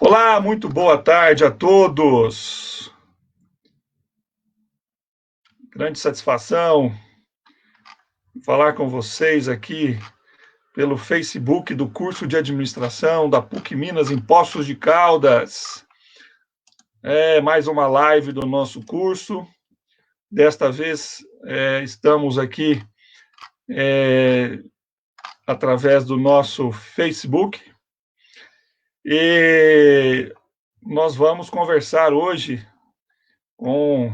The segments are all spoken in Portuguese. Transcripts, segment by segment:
Olá, muito boa tarde a todos. Grande satisfação falar com vocês aqui pelo Facebook do curso de administração da PUC Minas em Poços de Caldas. É mais uma live do nosso curso. Desta vez estamos aqui através do nosso Facebook e nós vamos conversar hoje com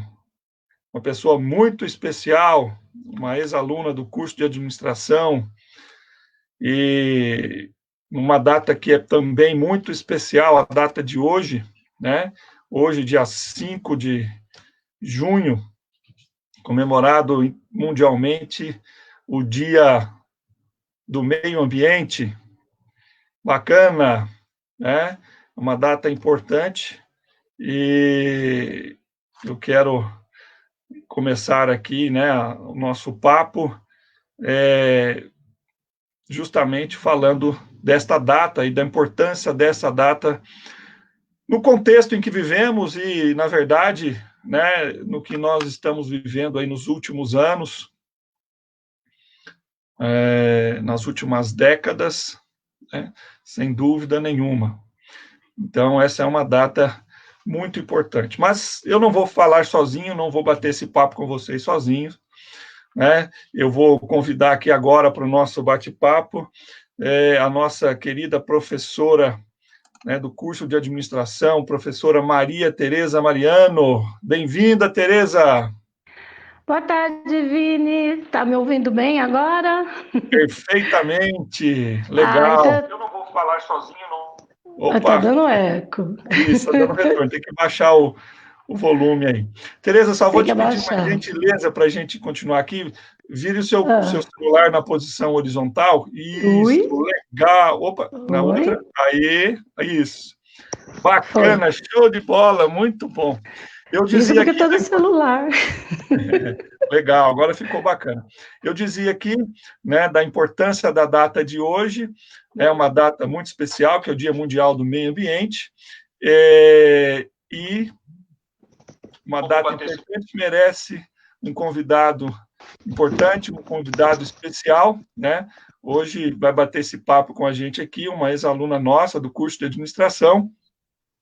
uma pessoa muito especial, uma ex-aluna do curso de administração, e numa data que é também muito especial, a data de hoje, né? Hoje, dia 5 de junho, comemorado mundialmente o Dia do Meio Ambiente. Bacana, né? Uma data importante e eu quero começar aqui, né, o nosso papo justamente falando desta data e da importância dessa data no contexto em que vivemos e, na verdade, né, no que nós estamos vivendo aí nos últimos anos, nas últimas décadas, né, sem dúvida nenhuma. Então, essa é uma data muito importante. Mas eu não vou falar sozinho, não vou bater esse papo com vocês sozinhos, né? Eu vou convidar aqui agora para o nosso bate-papo a nossa querida professora, né, do curso de administração, professora Maria Tereza Mariano. Bem-vinda, Tereza. Boa tarde, Vini. Tá me ouvindo bem agora? Perfeitamente, Ai, legal. Eu não vou falar sozinho, não. tá Opa, dando eco. isso, está dando retorno, tem que baixar o volume aí. Tereza, só vou Tem que te pedir uma abaixar. gentileza para a gente continuar aqui. Vire o seu Ah, celular na posição horizontal. ui, Isso, legal. Opa, na oi, outra. Aí, isso. foi. Bacana, show de bola, muito bom. Eu Isso dizia porque aqui tô no celular. legal, agora ficou bacana. Eu dizia aqui, né, da importância da data de hoje, é uma data muito especial, que é o Dia Mundial do Meio Ambiente, e uma data importante merece um convidado importante, um convidado especial, né? Hoje vai bater esse papo com a gente aqui, uma ex-aluna nossa do curso de administração,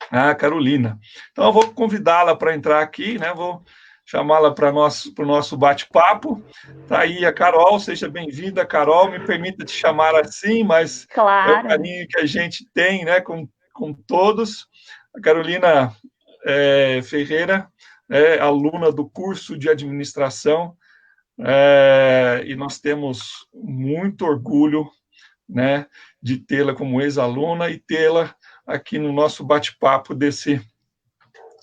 a Carolina. Então, eu vou convidá-la para entrar aqui, né? Vou chamá-la para o nosso bate-papo. Está aí a Carol, seja bem-vinda, Carol. Me permita te chamar assim, mas é o Claro. carinho que a gente tem, né, com todos. A Carolina Ferreira é aluna do curso de administração e nós temos muito orgulho, né, de tê-la como ex-aluna e tê-la aqui no nosso bate-papo desse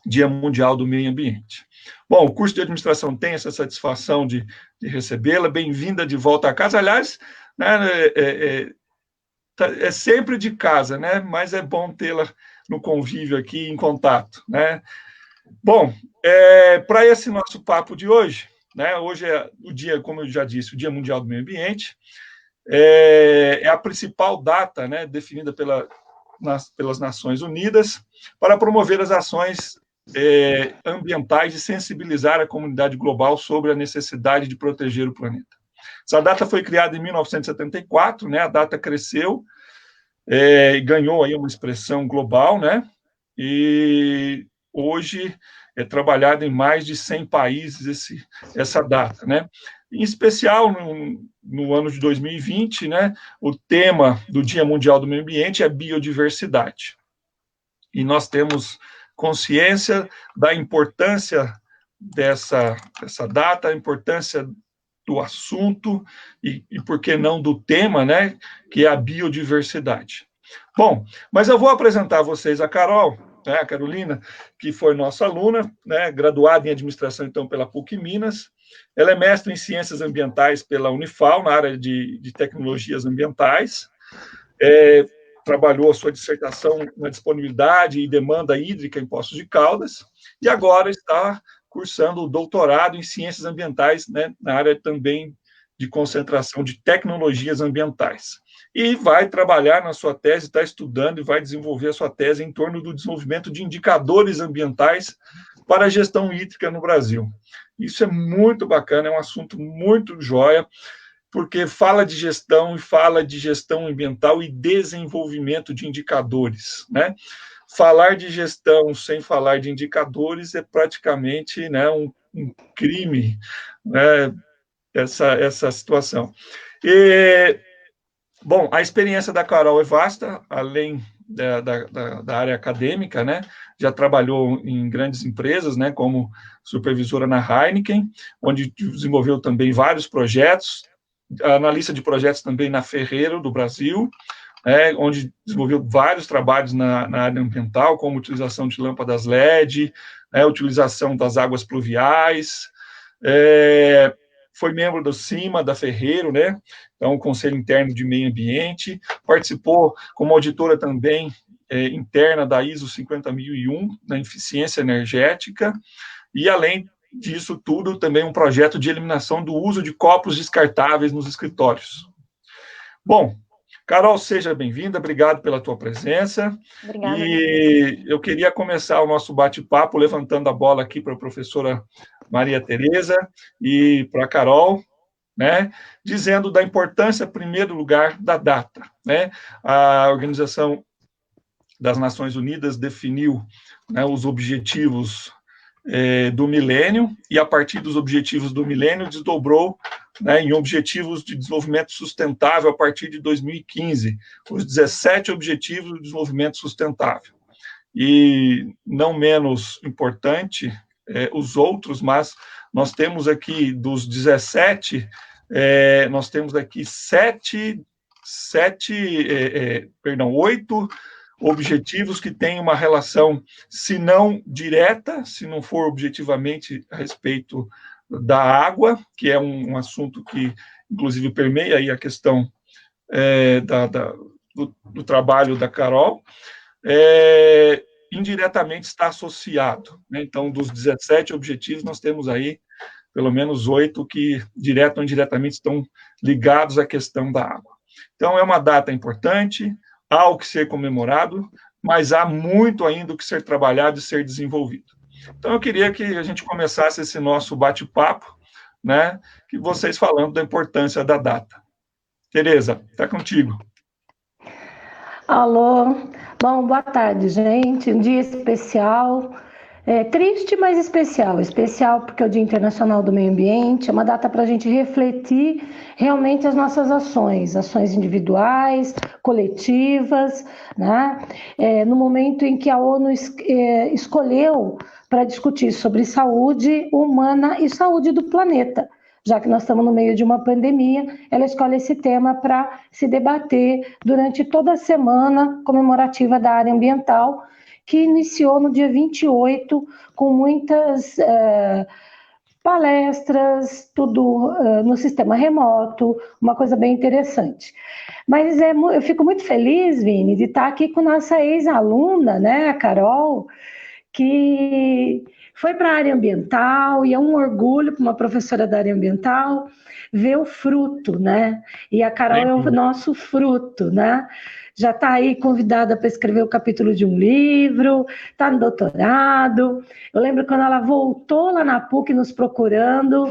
Dia Mundial do Meio Ambiente. Bom, o curso de administração tem essa satisfação de recebê-la. Bem-vinda de volta a casa. Aliás, né, é sempre de casa, né? Mas é bom tê-la no convívio aqui, em contato, né? Bom, para esse nosso papo de hoje, né? Hoje é o dia, como eu já disse, o Dia Mundial do Meio Ambiente. É a principal data, né, definida pelas Nações Unidas para promover as ações ambientais e sensibilizar a comunidade global sobre a necessidade de proteger o planeta. Essa data foi criada em 1974, né? A data cresceu e ganhou aí uma expressão global, né? E hoje é trabalhada em mais de 100 países essa data, né? Em especial no ano de 2020, né? O tema do Dia Mundial do Meio Ambiente é biodiversidade. E nós temos consciência da importância dessa data, a importância do assunto e por que não do tema, né, que é a biodiversidade. Bom, mas eu vou apresentar a vocês a Carol, né, a Carolina, que foi nossa aluna, né, graduada em administração então pela PUC Minas. Ela é mestre em ciências ambientais pela Unifal, na área de tecnologias ambientais. Trabalhou a sua dissertação na disponibilidade e demanda hídrica em Poços de Caldas, e agora está cursando o doutorado em ciências ambientais, né, na área também de concentração de tecnologias ambientais. E vai trabalhar na sua tese, está estudando e vai desenvolver a sua tese em torno do desenvolvimento de indicadores ambientais para a gestão hídrica no Brasil. Isso é muito bacana, é um assunto muito joia, porque fala de gestão e fala de gestão ambiental e desenvolvimento de indicadores, né? Falar de gestão sem falar de indicadores é praticamente, né, um crime, né, essa situação. Bom, a experiência da Carol é vasta, além da área acadêmica, né? Já trabalhou em grandes empresas, né, como supervisora na Heineken, onde desenvolveu também vários projetos, analista de projetos também na Ferrero, do Brasil, onde desenvolveu vários trabalhos na área ambiental, como utilização de lâmpadas LED, utilização das águas pluviais, foi membro do CIMA, da Ferrero, né? Então, Conselho Interno de Meio Ambiente, participou como auditora também interna da ISO 50001, na eficiência energética, e além disso tudo, também um projeto de eliminação do uso de copos descartáveis nos escritórios. Bom, Carol, seja bem-vinda, obrigado pela tua presença. Obrigada. E eu queria começar o nosso bate-papo levantando a bola aqui para a professora Maria Tereza e para a Carol, né, dizendo da importância, em primeiro lugar, da data, né? A Organização das Nações Unidas definiu, né, os objetivos do milênio, e a partir dos objetivos do milênio desdobrou, né, em objetivos de desenvolvimento sustentável a partir de 2015, os 17 objetivos de desenvolvimento sustentável. E não menos importante, os outros, mas nós temos aqui dos 17, nós temos aqui 8 objetivos que têm uma relação, se não direta, se não for objetivamente a respeito da água, que é um assunto que, inclusive, permeia aí a questão do trabalho da Carol, indiretamente está associado, né? Então, dos 17 objetivos, nós temos aí pelo menos 8 que, direto ou indiretamente, estão ligados à questão da água. Então, é uma data importante, há o que ser comemorado, mas há muito ainda o que ser trabalhado e ser desenvolvido. Então, eu queria que a gente começasse esse nosso bate-papo, né, que vocês falando da importância da data. Tereza, está contigo. Alô, bom, boa tarde, gente. Um dia especial, triste, mas especial. Especial porque é o Dia Internacional do Meio Ambiente, é uma data para a gente refletir realmente as nossas ações individuais, coletivas, né? No momento em que a ONU escolheu para discutir sobre saúde humana e saúde do planeta. Já que nós estamos no meio de uma pandemia, ela escolhe esse tema para se debater durante toda a semana comemorativa da área ambiental, que iniciou no dia 28, com muitas palestras, tudo no sistema remoto, uma coisa bem interessante. Mas eu fico muito feliz, Vini, de estar aqui com nossa ex-aluna, né, a Carol, que foi para a área ambiental, e é um orgulho para uma professora da área ambiental ver o fruto, né? E a Carol é o nosso fruto, né? Já está aí convidada para escrever o capítulo de um livro, está no doutorado. Eu lembro quando ela voltou lá na PUC nos procurando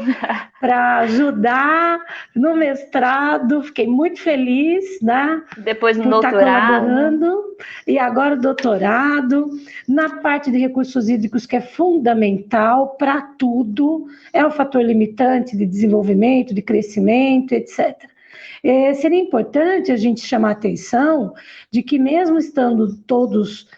para ajudar no mestrado, fiquei muito feliz, né? Depois no por doutorado. Estar colaborando, e agora o doutorado, na parte de recursos hídricos, que é fundamental para tudo, é um fator limitante de desenvolvimento, de crescimento, etc. Seria importante a gente chamar a atenção de que, mesmo estando todos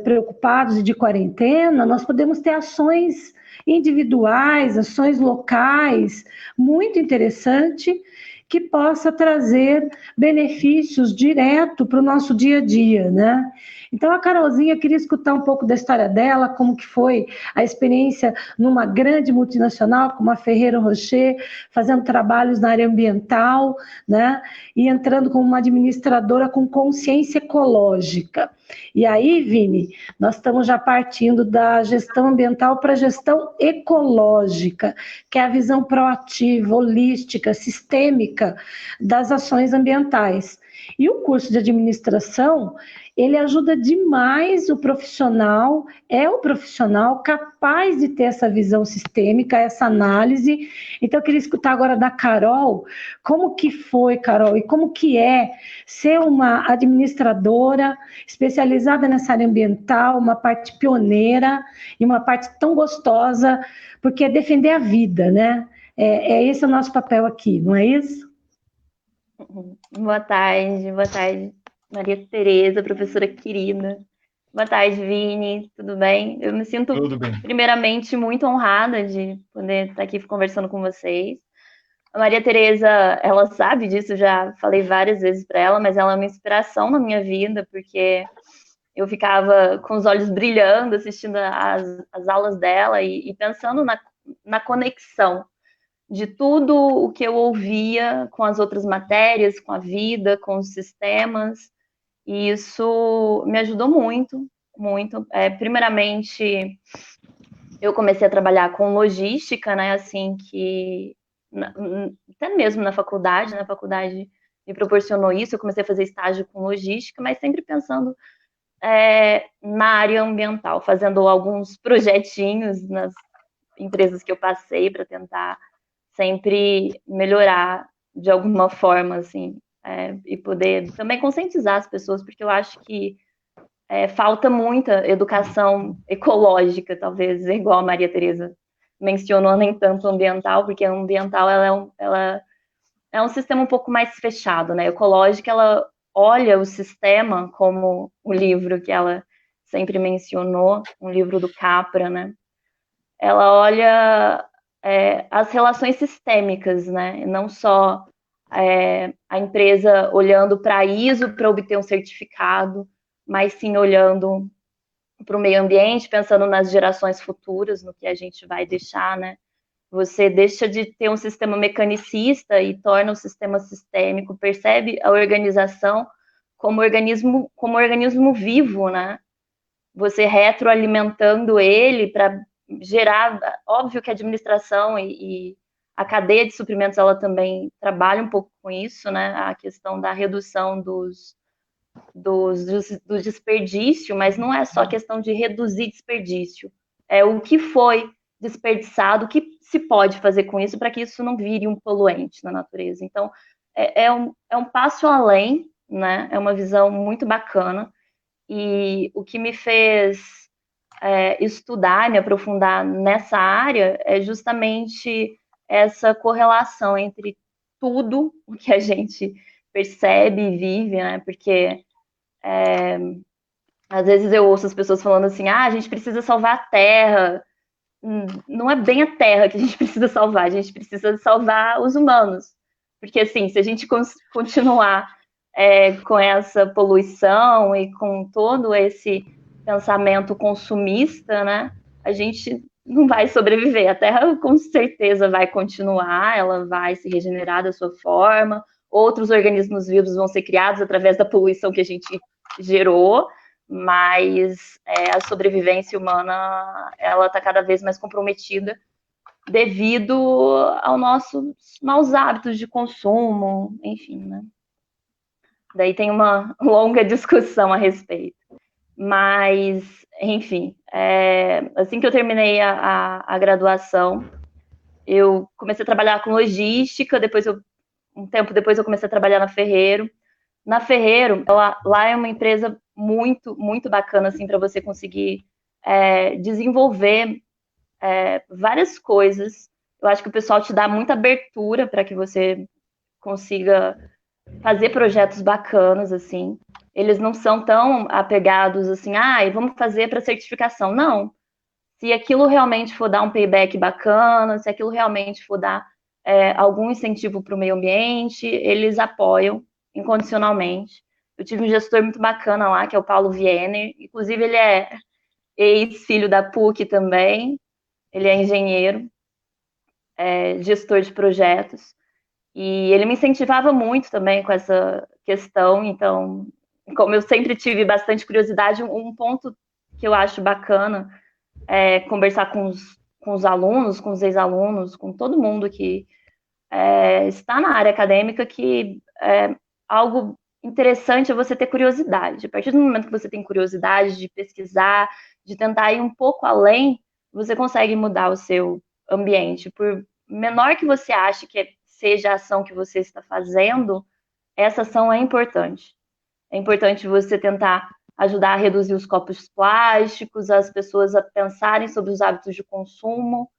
preocupados e de quarentena, nós podemos ter ações individuais, ações locais, muito interessante, que possa trazer benefícios direto para o nosso dia a dia, né? Então, a Carolzinha, queria escutar um pouco da história dela, como que foi a experiência numa grande multinacional, como a Ferrero Rocher, fazendo trabalhos na área ambiental, né? E entrando como uma administradora com consciência ecológica. E aí, Vini, nós estamos já partindo da gestão ambiental para a gestão ecológica, que é a visão proativa, holística, sistêmica das ações ambientais. E o curso de administração, ele ajuda demais o profissional, é o profissional capaz de ter essa visão sistêmica, essa análise. Então, eu queria escutar agora da Carol, como que foi, Carol, e como que é ser uma administradora especializada nessa área ambiental, uma parte pioneira e uma parte tão gostosa, porque é defender a vida, né? Esse o nosso papel aqui, não é isso? Boa tarde, Maria Tereza, professora querida. Boa tarde, Vini, tudo bem? Eu me sinto, primeiramente, muito honrada de poder estar aqui conversando com vocês. A Maria Tereza, ela sabe disso, já falei várias vezes para ela, mas ela é uma inspiração na minha vida, porque eu ficava com os olhos brilhando assistindo as aulas dela e pensando na conexão de tudo o que eu ouvia com as outras matérias, com a vida, com os sistemas, e isso me ajudou muito, muito. Primeiramente, eu comecei a trabalhar com logística, né, assim que, até mesmo na faculdade me proporcionou isso, eu comecei a fazer estágio com logística, mas sempre pensando na área ambiental, fazendo alguns projetinhos nas empresas que eu passei para tentar sempre melhorar de alguma forma, assim, e poder também conscientizar as pessoas, porque eu acho que falta muita educação ecológica, talvez, igual a Maria Tereza mencionou, nem tanto ambiental, porque a ambiental ela é um sistema um pouco mais fechado, né? Ecológica, ela olha o sistema como o livro que ela sempre mencionou, um livro do Capra, né? Ela olha as relações sistêmicas, né? E não só a empresa olhando para a ISO para obter um certificado, mas sim olhando para o meio ambiente, pensando nas gerações futuras, no que a gente vai deixar, né? Você deixa de ter um sistema mecanicista e torna o sistema sistêmico, percebe a organização como organismo vivo, né? Você retroalimentando ele para gerar, óbvio que a administração e a cadeia de suprimentos, ela também trabalha um pouco com isso, né? A questão da redução do desperdício, mas não é só questão de reduzir desperdício, é o que foi desperdiçado, o que se pode fazer com isso para que isso não vire um poluente na natureza. Então, é um passo além, né? É uma visão muito bacana, e o que me fez estudar, me aprofundar nessa área é justamente essa correlação entre tudo o que a gente percebe e vive, né? Porque às vezes eu ouço as pessoas falando assim, a gente precisa salvar a Terra. Não é bem a Terra que a gente precisa salvar, a gente precisa salvar os humanos. Porque, assim, se a gente continuar com essa poluição e com todo esse pensamento consumista, né, a gente não vai sobreviver. A Terra, com certeza, vai continuar, ela vai se regenerar da sua forma, outros organismos vivos vão ser criados através da poluição que a gente gerou, mas a sobrevivência humana, ela está cada vez mais comprometida devido aos nossos maus hábitos de consumo, enfim, né? Daí tem uma longa discussão a respeito. Mas, enfim, assim que eu terminei a graduação, eu comecei a trabalhar com logística, um tempo depois eu comecei a trabalhar na Ferrero. Na Ferrero, lá é uma empresa muito, muito bacana, assim, para você conseguir desenvolver várias coisas. Eu acho que o pessoal te dá muita abertura para que você consiga fazer projetos bacanas, assim. Eles não são tão apegados, assim, vamos fazer para certificação. Não. Se aquilo realmente for dar um payback bacana, se aquilo realmente for dar algum incentivo para o meio ambiente, eles apoiam incondicionalmente. Eu tive um gestor muito bacana lá, que é o Paulo Wiener, inclusive ele é ex-filho da PUC também, ele é engenheiro, gestor de projetos, e ele me incentivava muito também com essa questão. Então, como eu sempre tive bastante curiosidade, um ponto que eu acho bacana é conversar com os alunos, com os ex-alunos, com todo mundo que está na área acadêmica, que algo interessante é você ter curiosidade. A partir do momento que você tem curiosidade de pesquisar, de tentar ir um pouco além, você consegue mudar o seu ambiente. Por menor que você ache que seja a ação que você está fazendo, essa ação é importante. É importante você tentar ajudar a reduzir os copos plásticos, as pessoas a pensarem sobre os hábitos de consumo.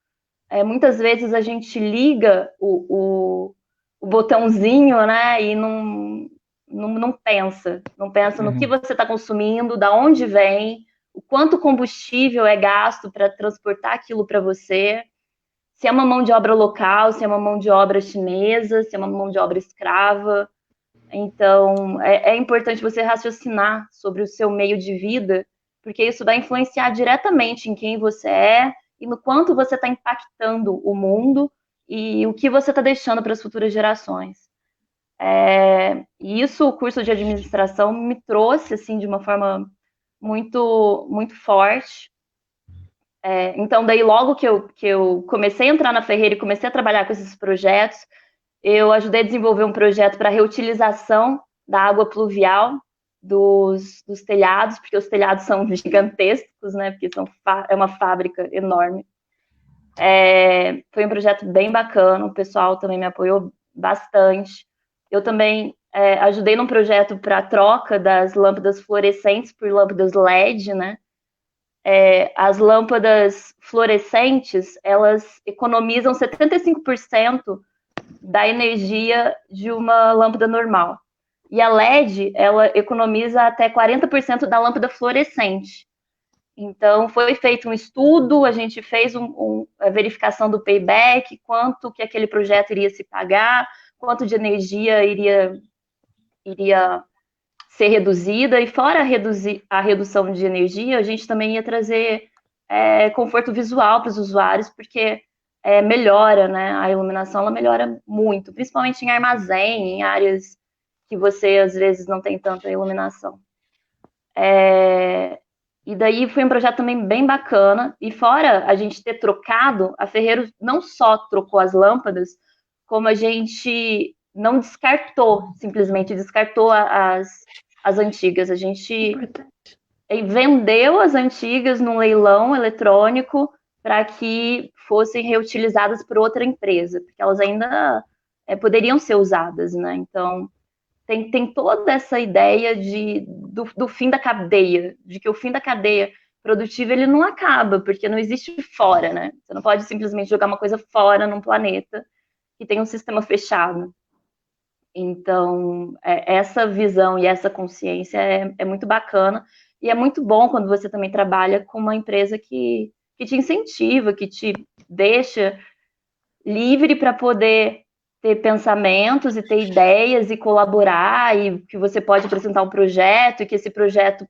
Muitas vezes a gente liga o botãozinho, né, e não pensa no que você está consumindo, da onde vem, o quanto combustível é gasto para transportar aquilo para você, se é uma mão de obra local, se é uma mão de obra chinesa, se é uma mão de obra escrava. Então, é importante você raciocinar sobre o seu meio de vida, porque isso vai influenciar diretamente em quem você é e no quanto você está impactando o mundo e o que você está deixando para as futuras gerações. E isso o curso de administração me trouxe assim de uma forma muito, muito forte. Então, daí logo que eu comecei a entrar na Ferreira e comecei a trabalhar com esses projetos, eu ajudei a desenvolver um projeto para reutilização da água pluvial dos telhados, porque os telhados são gigantescos, né? Porque é uma fábrica enorme. Foi um projeto bem bacana, o pessoal também me apoiou bastante. Eu também ajudei num projeto para a troca das lâmpadas fluorescentes por lâmpadas LED, né? As lâmpadas fluorescentes, elas economizam 75% da energia de uma lâmpada normal. E a LED, ela economiza até 40% da lâmpada fluorescente. Então, foi feito um estudo, a gente fez a verificação do payback, quanto que aquele projeto iria se pagar, quanto de energia iria ser reduzida, e fora a redução de energia, a gente também ia trazer conforto visual para os usuários, porque melhora, né? A iluminação ela melhora muito, principalmente em armazém, em áreas que você às vezes não tem tanta iluminação. E daí foi um projeto também bem bacana, e fora a gente ter trocado, a Ferreiro não só trocou as lâmpadas, como a gente não descartou, simplesmente descartou as antigas. A gente vendeu as antigas num leilão eletrônico para que fossem reutilizadas por outra empresa, porque elas ainda poderiam ser usadas, né? Então, tem toda essa ideia do fim da cadeia, de que o fim da cadeia produtiva ele não acaba, porque não existe fora, né? Você não pode simplesmente jogar uma coisa fora num planeta que tem um sistema fechado. Então, essa visão e essa consciência é muito bacana, e é muito bom quando você também trabalha com uma empresa que te incentiva, que te deixa livre para poder ter pensamentos e ter ideias e colaborar, e que você pode apresentar um projeto, e que esse projeto,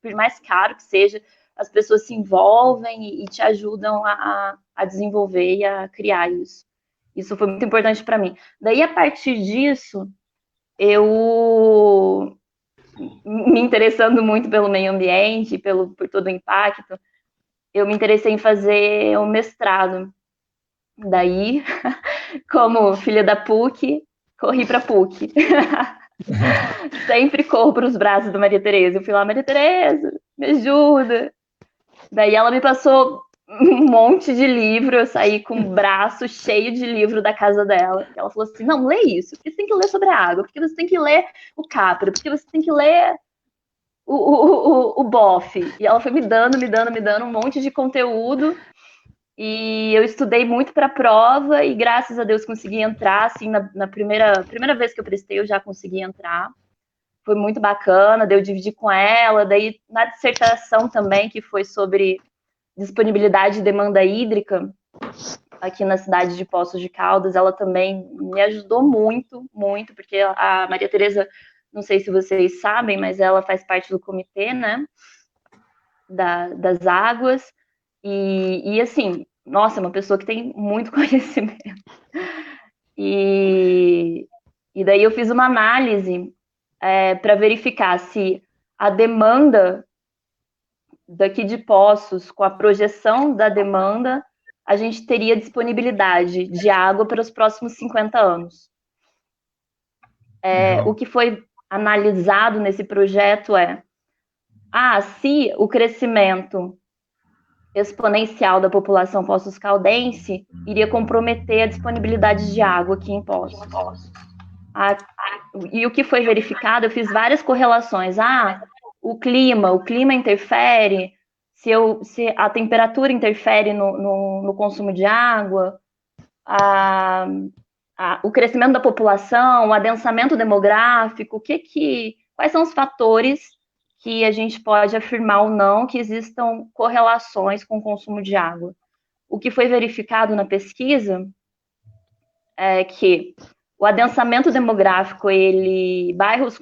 por mais caro que seja, as pessoas se envolvem e te ajudam a desenvolver e a criar isso. Isso foi muito importante para mim. Daí, a partir disso, eu me interessando muito pelo meio ambiente, por todo o impacto, eu me interessei em fazer um mestrado. Daí, como filha da PUC, corri para a PUC. Sempre corro para os braços da Maria Tereza. Eu fui lá, Maria Tereza, me ajuda. Daí ela me passou um monte de livro, eu saí com o braço cheio de livro da casa dela. Ela falou assim, não, lê isso, porque você tem que ler sobre a água, porque você tem que ler o Capra, porque você tem que ler o BOF. E ela foi me dando um monte de conteúdo, e eu estudei muito para a prova, e graças a Deus consegui entrar, assim, na primeira vez que eu prestei, eu já consegui entrar. Foi muito bacana, daí eu dividi com ela, daí na dissertação também, que foi sobre disponibilidade e demanda hídrica, aqui na cidade de Poços de Caldas, ela também me ajudou muito, muito, porque a Maria Tereza, não sei se vocês sabem, mas ela faz parte do comitê, né, das águas, e assim, nossa, é uma pessoa que tem muito conhecimento. E daí eu fiz uma análise para verificar se a demanda daqui de Poços, com a projeção da demanda, a gente teria disponibilidade de água para os próximos 50 anos. O que foi analisado nesse projeto se o crescimento exponencial da população poços-caldense iria comprometer a disponibilidade de água aqui em Poços. E o que foi verificado, eu fiz várias correlações. O clima interfere, se a temperatura interfere no consumo de água, o crescimento da população, o adensamento demográfico, quais são os fatores que a gente pode afirmar ou não que existam correlações com o consumo de água. O que foi verificado na pesquisa é que o adensamento demográfico, bairros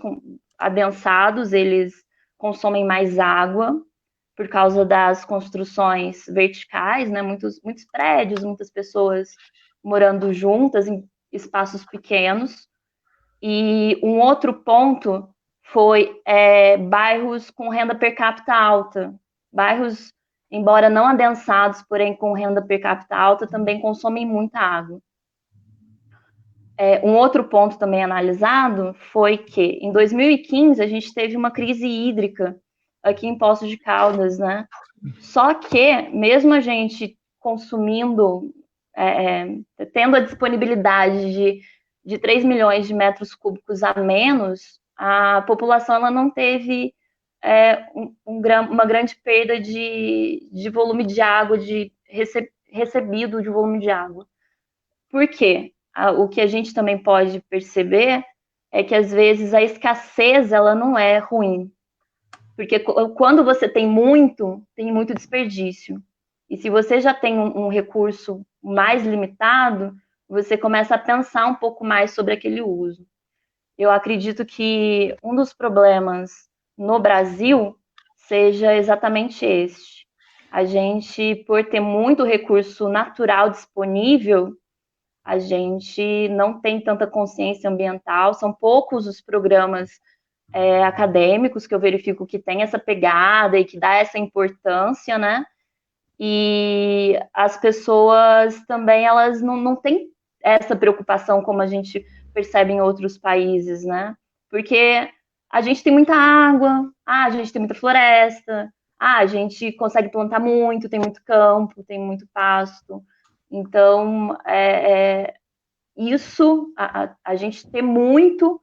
adensados, eles consomem mais água por causa das construções verticais, né? Muitos prédios, muitas pessoas morando juntas em espaços pequenos. E um outro ponto foi bairros com renda per capita alta. Bairros, embora não adensados, porém com renda per capita alta, também consomem muita água. Um outro ponto também analisado foi que, em 2015, a gente teve uma crise hídrica aqui em Poços de Caldas, né? Só que, mesmo a gente consumindo, tendo a disponibilidade de 3 milhões de metros cúbicos a menos, a população ela não teve uma grande perda de volume de água, recebido de volume de água. Por quê? O que a gente também pode perceber é que, às vezes, a escassez ela não é ruim. Porque quando você tem muito desperdício. E se você já tem um recurso mais limitado, você começa a pensar um pouco mais sobre aquele uso. Eu acredito que um dos problemas no Brasil seja exatamente este. A gente, por ter muito recurso natural disponível, a gente não tem tanta consciência ambiental, são poucos os programas acadêmicos que eu verifico que tem essa pegada e que dá essa importância, né? E as pessoas também, elas não têm essa preocupação como a gente percebe em outros países, né? Porque a gente tem muita água, a gente tem muita floresta, a gente consegue plantar muito, tem muito campo, tem muito pasto. Então, isso, a gente ter muito,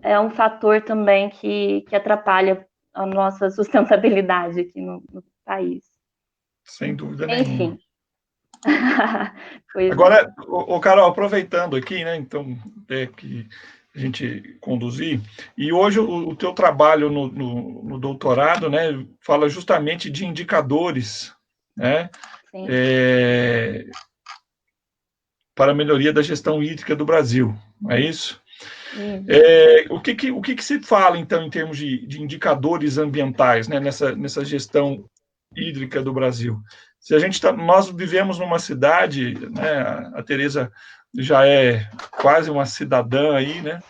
é um fator também que atrapalha a nossa sustentabilidade aqui no país. Sem dúvida nenhuma. Enfim. Agora, Carol, aproveitando aqui, né, então, que a gente conduzir, e hoje o teu trabalho no doutorado, né, fala justamente de indicadores, né, para a melhoria da gestão hídrica do Brasil, não é isso? O que se fala, então, em termos de indicadores ambientais, né, nessa gestão hídrica do Brasil? Se a gente nós vivemos numa cidade, né, a Tereza já é quase uma cidadã aí, né,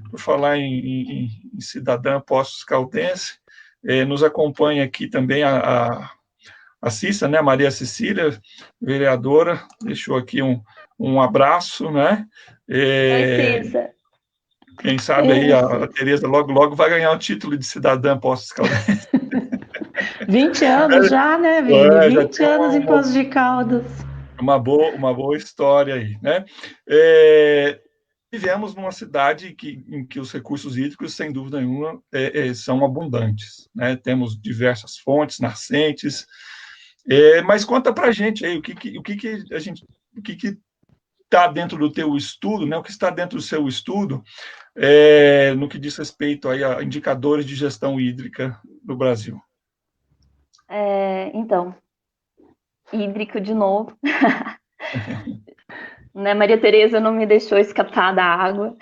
por falar em cidadã Poços Caldense, nos acompanha aqui também a Cissa, né, Maria Cecília, vereadora, deixou aqui um abraço, né? Oi, Cissa. Quem sabe aí a Tereza logo vai ganhar o título de cidadã Poços Caldense. 20 anos já, né, Vini? 20 anos em Poços de Caldas. Uma boa história aí, né? Vivemos numa cidade em que os recursos hídricos, sem dúvida nenhuma, são abundantes, né? Temos diversas fontes, nascentes, mas conta para a gente aí o que está dentro do teu estudo, né? O que está dentro do seu estudo no que diz respeito aí a indicadores de gestão hídrica do Brasil. Então, hídrico de novo. né? Maria Tereza não me deixou escapar da água.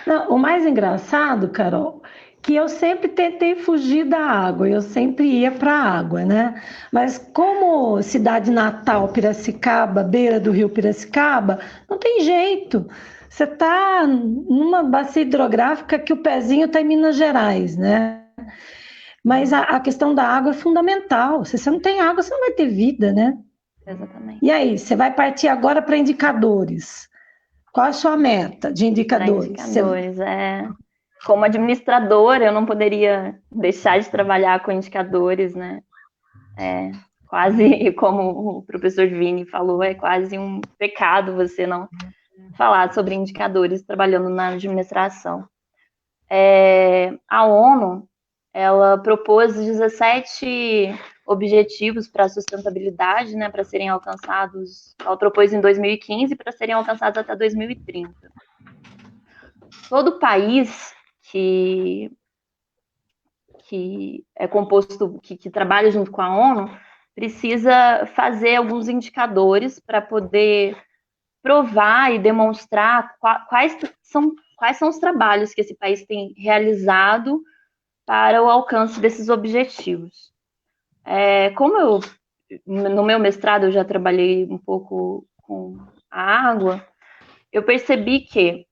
Não, o mais engraçado, Carol, que eu sempre tentei fugir da água, eu sempre ia para a água, né? Mas como cidade natal, Piracicaba, beira do rio Piracicaba, não tem jeito. Você está numa bacia hidrográfica que o pezinho está em Minas Gerais, né? Mas a questão da água é fundamental. Se você não tem água, você não vai ter vida, né? Exatamente. E aí, você vai partir agora para indicadores. Qual a sua meta de indicadores? Indicadores, Como administradora, eu não poderia deixar de trabalhar com indicadores, né? Quase, como o professor Vini falou, é quase um pecado você não falar sobre indicadores trabalhando na administração. A ONU, ela propôs 17 objetivos para a sustentabilidade, né, para serem alcançados, ela propôs em 2015 para serem alcançados até 2030. Todo país que é composto, que trabalha junto com a ONU, precisa fazer alguns indicadores para poder provar e demonstrar quais são os trabalhos que esse país tem realizado para o alcance desses objetivos. Como no meu mestrado, eu já trabalhei um pouco com a água, eu percebi que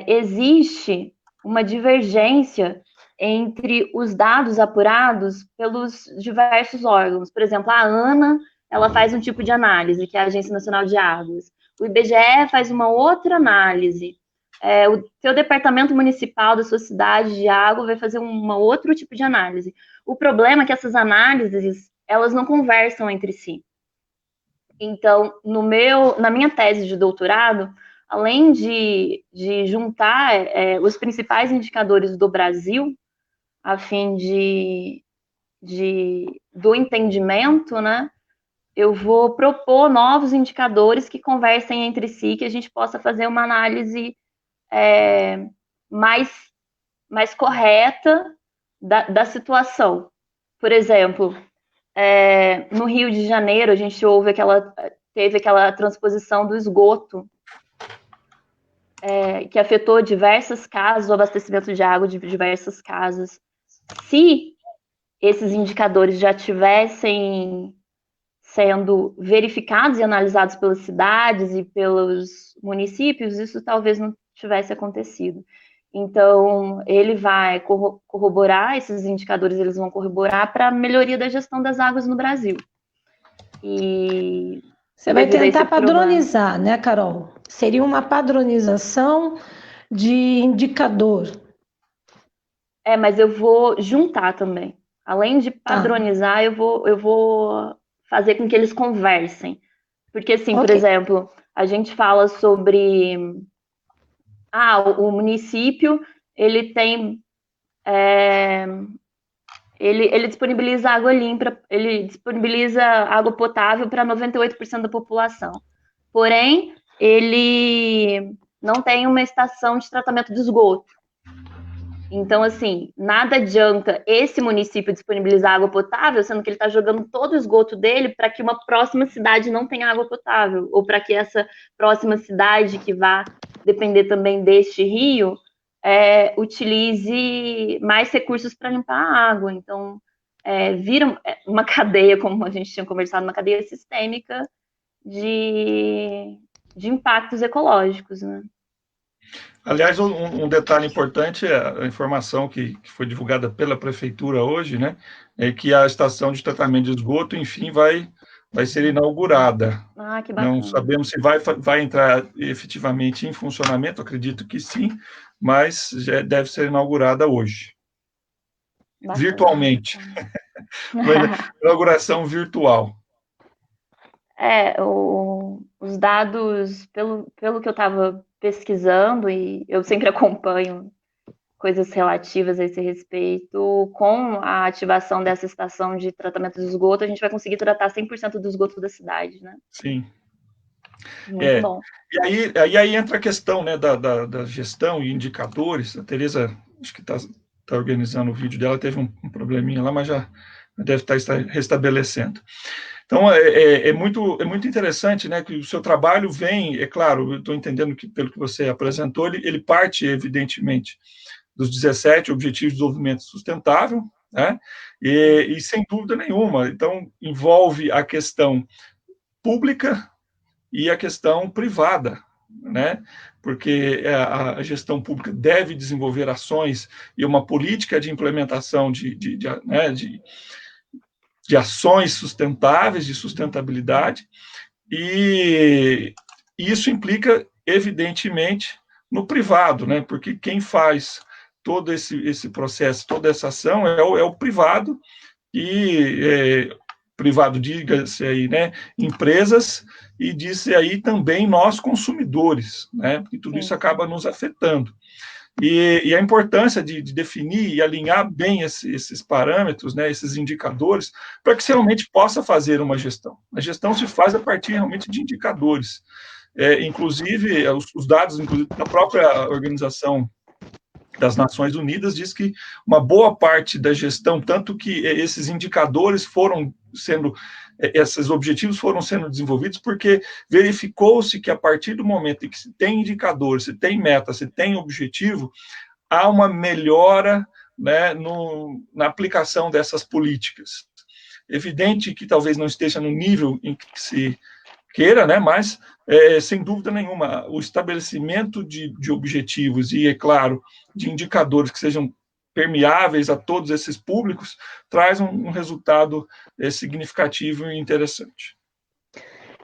existe uma divergência entre os dados apurados pelos diversos órgãos. Por exemplo, a ANA, ela faz um tipo de análise, que é a Agência Nacional de Águas. O IBGE faz uma outra análise. O seu departamento municipal da sua cidade de água vai fazer um outro tipo de análise. O problema é que essas análises, elas não conversam entre si. Então, na minha tese de doutorado, além de juntar os principais indicadores do Brasil, a fim do entendimento, né, eu vou propor novos indicadores que conversem entre si, que a gente possa fazer uma análise mais correta da situação. Por exemplo, no Rio de Janeiro, a gente teve aquela transposição do esgoto, que afetou diversas casas, o abastecimento de água de diversas casas. Se esses indicadores já tivessem sendo verificados e analisados pelas cidades e pelos municípios, isso talvez não tivesse acontecido. Então, ele vai corroborar, esses indicadores eles vão corroborar para a melhoria da gestão das águas no Brasil. E você vai tentar padronizar, né, Carol? Seria uma padronização de indicador. Mas eu vou juntar também. Além de padronizar, eu vou fazer com que eles conversem. Porque, assim, por exemplo, a gente fala sobre... o município, ele tem... Ele disponibiliza água limpa, ele disponibiliza água potável para 98% da população. Porém, ele não tem uma estação de tratamento de esgoto. Então, assim, nada adianta esse município disponibilizar água potável, sendo que ele está jogando todo o esgoto dele para que uma próxima cidade não tenha água potável, ou para que essa próxima cidade, que vá depender também deste rio, utilize mais recursos para limpar a água. Então, vira uma cadeia, como a gente tinha conversado, uma cadeia sistêmica de impactos ecológicos, né? Aliás, um detalhe importante é a informação que foi divulgada pela prefeitura hoje, né, é que a estação de tratamento de esgoto, enfim, vai ser inaugurada. Que bacana. Não sabemos se vai entrar efetivamente em funcionamento, acredito que sim, mas já deve ser inaugurada hoje. Bacana. Virtualmente. Inauguração virtual. Os dados, pelo que eu estava pesquisando, e eu sempre acompanho coisas relativas a esse respeito, com a ativação dessa estação de tratamento de esgoto, a gente vai conseguir tratar 100% do esgoto da cidade, né? Sim. Muito bom. E aí entra a questão, né, da gestão e indicadores. A Tereza, acho que está organizando o vídeo dela, teve um probleminha lá, mas já deve estar restabelecendo. Então, é muito interessante, né, que o seu trabalho vem, é claro, eu estou entendendo que, pelo que você apresentou, ele parte, evidentemente, dos 17 Objetivos de Desenvolvimento Sustentável, né, e sem dúvida nenhuma, então, envolve a questão pública e a questão privada, né, porque a gestão pública deve desenvolver ações e uma política de implementação de ações sustentáveis, de sustentabilidade, e isso implica, evidentemente, no privado, né? Porque quem faz todo esse processo, toda essa ação é o privado, e privado, diga-se aí, né? Empresas, e diz aí também nós, consumidores, né? E tudo isso acaba nos afetando. E a importância de definir e alinhar bem esses parâmetros, né, esses indicadores, para que você realmente possa fazer uma gestão. A gestão se faz a partir realmente de indicadores. Inclusive, os dados inclusive, da própria Organização das Nações Unidas diz que uma boa parte da gestão, tanto que esses indicadores foram sendo, esses objetivos foram sendo desenvolvidos porque verificou-se que a partir do momento em que se tem indicador, se tem meta, se tem objetivo, há uma melhora, né, na aplicação dessas políticas. Evidente que talvez não esteja no nível em que se queira, né, mas, sem dúvida nenhuma, o estabelecimento de objetivos e, é claro, de indicadores que sejam permeáveis a todos esses públicos, traz um resultado significativo e interessante.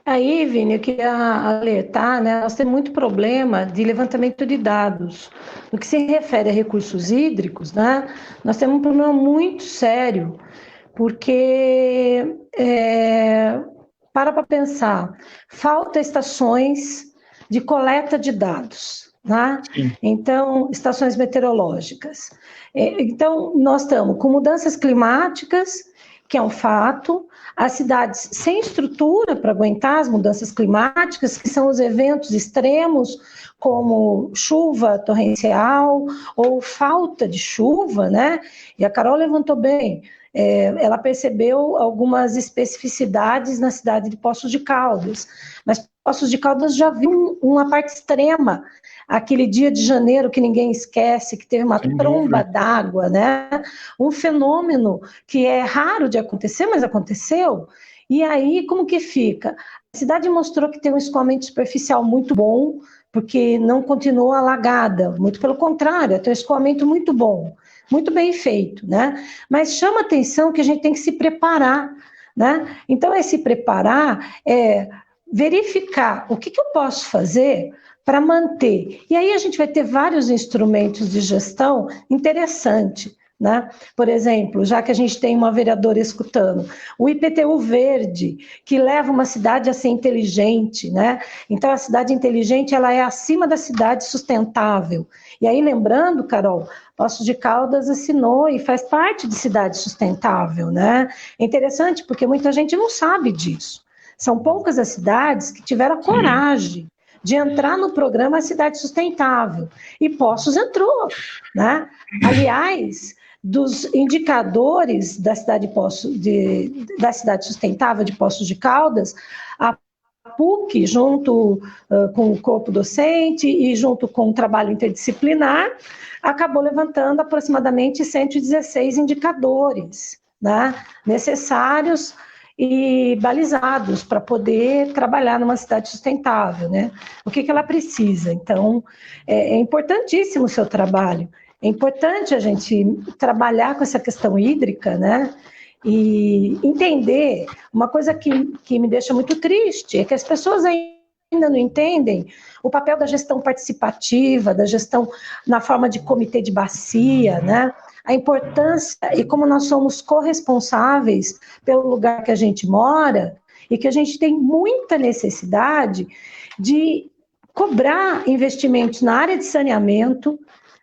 Aí, Vini, eu queria alertar, né, nós temos muito problema de levantamento de dados. No que se refere a recursos hídricos, né, nós temos um problema muito sério, porque... para pensar, falta estações de coleta de dados, né? Então, estações meteorológicas. Então, nós estamos com mudanças climáticas, que é um fato, as cidades sem estrutura para aguentar as mudanças climáticas, que são os eventos extremos, como chuva torrencial ou falta de chuva, né? E a Carol levantou bem, ela percebeu algumas especificidades na cidade de Poços de Caldas, mas Poços de Caldas já viu uma parte extrema, aquele dia de janeiro que ninguém esquece, que teve uma tromba d'água, né? Um fenômeno que é raro de acontecer, mas aconteceu. E aí, como que fica? A cidade mostrou que tem um escoamento superficial muito bom, porque não continuou alagada, muito pelo contrário, tem um escoamento muito bom, muito bem feito, né? Mas chama atenção que a gente tem que se preparar, né? Então, se preparar é verificar o que eu posso fazer para manter. E aí a gente vai ter vários instrumentos de gestão interessantes, né? Por exemplo, já que a gente tem uma vereadora escutando, o IPTU verde, que leva uma cidade a ser inteligente, né? Então, a cidade inteligente, ela é acima da cidade sustentável. E aí, lembrando, Carol, Poços de Caldas assinou e faz parte de cidade sustentável, né? É interessante porque muita gente não sabe disso. São poucas as cidades que tiveram a coragem de entrar no programa Cidade Sustentável. E Poços entrou, né? Aliás, dos indicadores da cidade sustentável de Poços de Caldas, a PUC, junto com o corpo docente e junto com o trabalho interdisciplinar, acabou levantando aproximadamente 116 indicadores, né, necessários e balizados para poder trabalhar numa cidade sustentável, né? O que ela precisa? Então, é importantíssimo o seu trabalho, é importante a gente trabalhar com essa questão hídrica, né? E entender, uma coisa que me deixa muito triste, é que as pessoas ainda não entendem o papel da gestão participativa, da gestão na forma de comitê de bacia, né? A importância e como nós somos corresponsáveis pelo lugar que a gente mora e que a gente tem muita necessidade de cobrar investimentos na área de saneamento,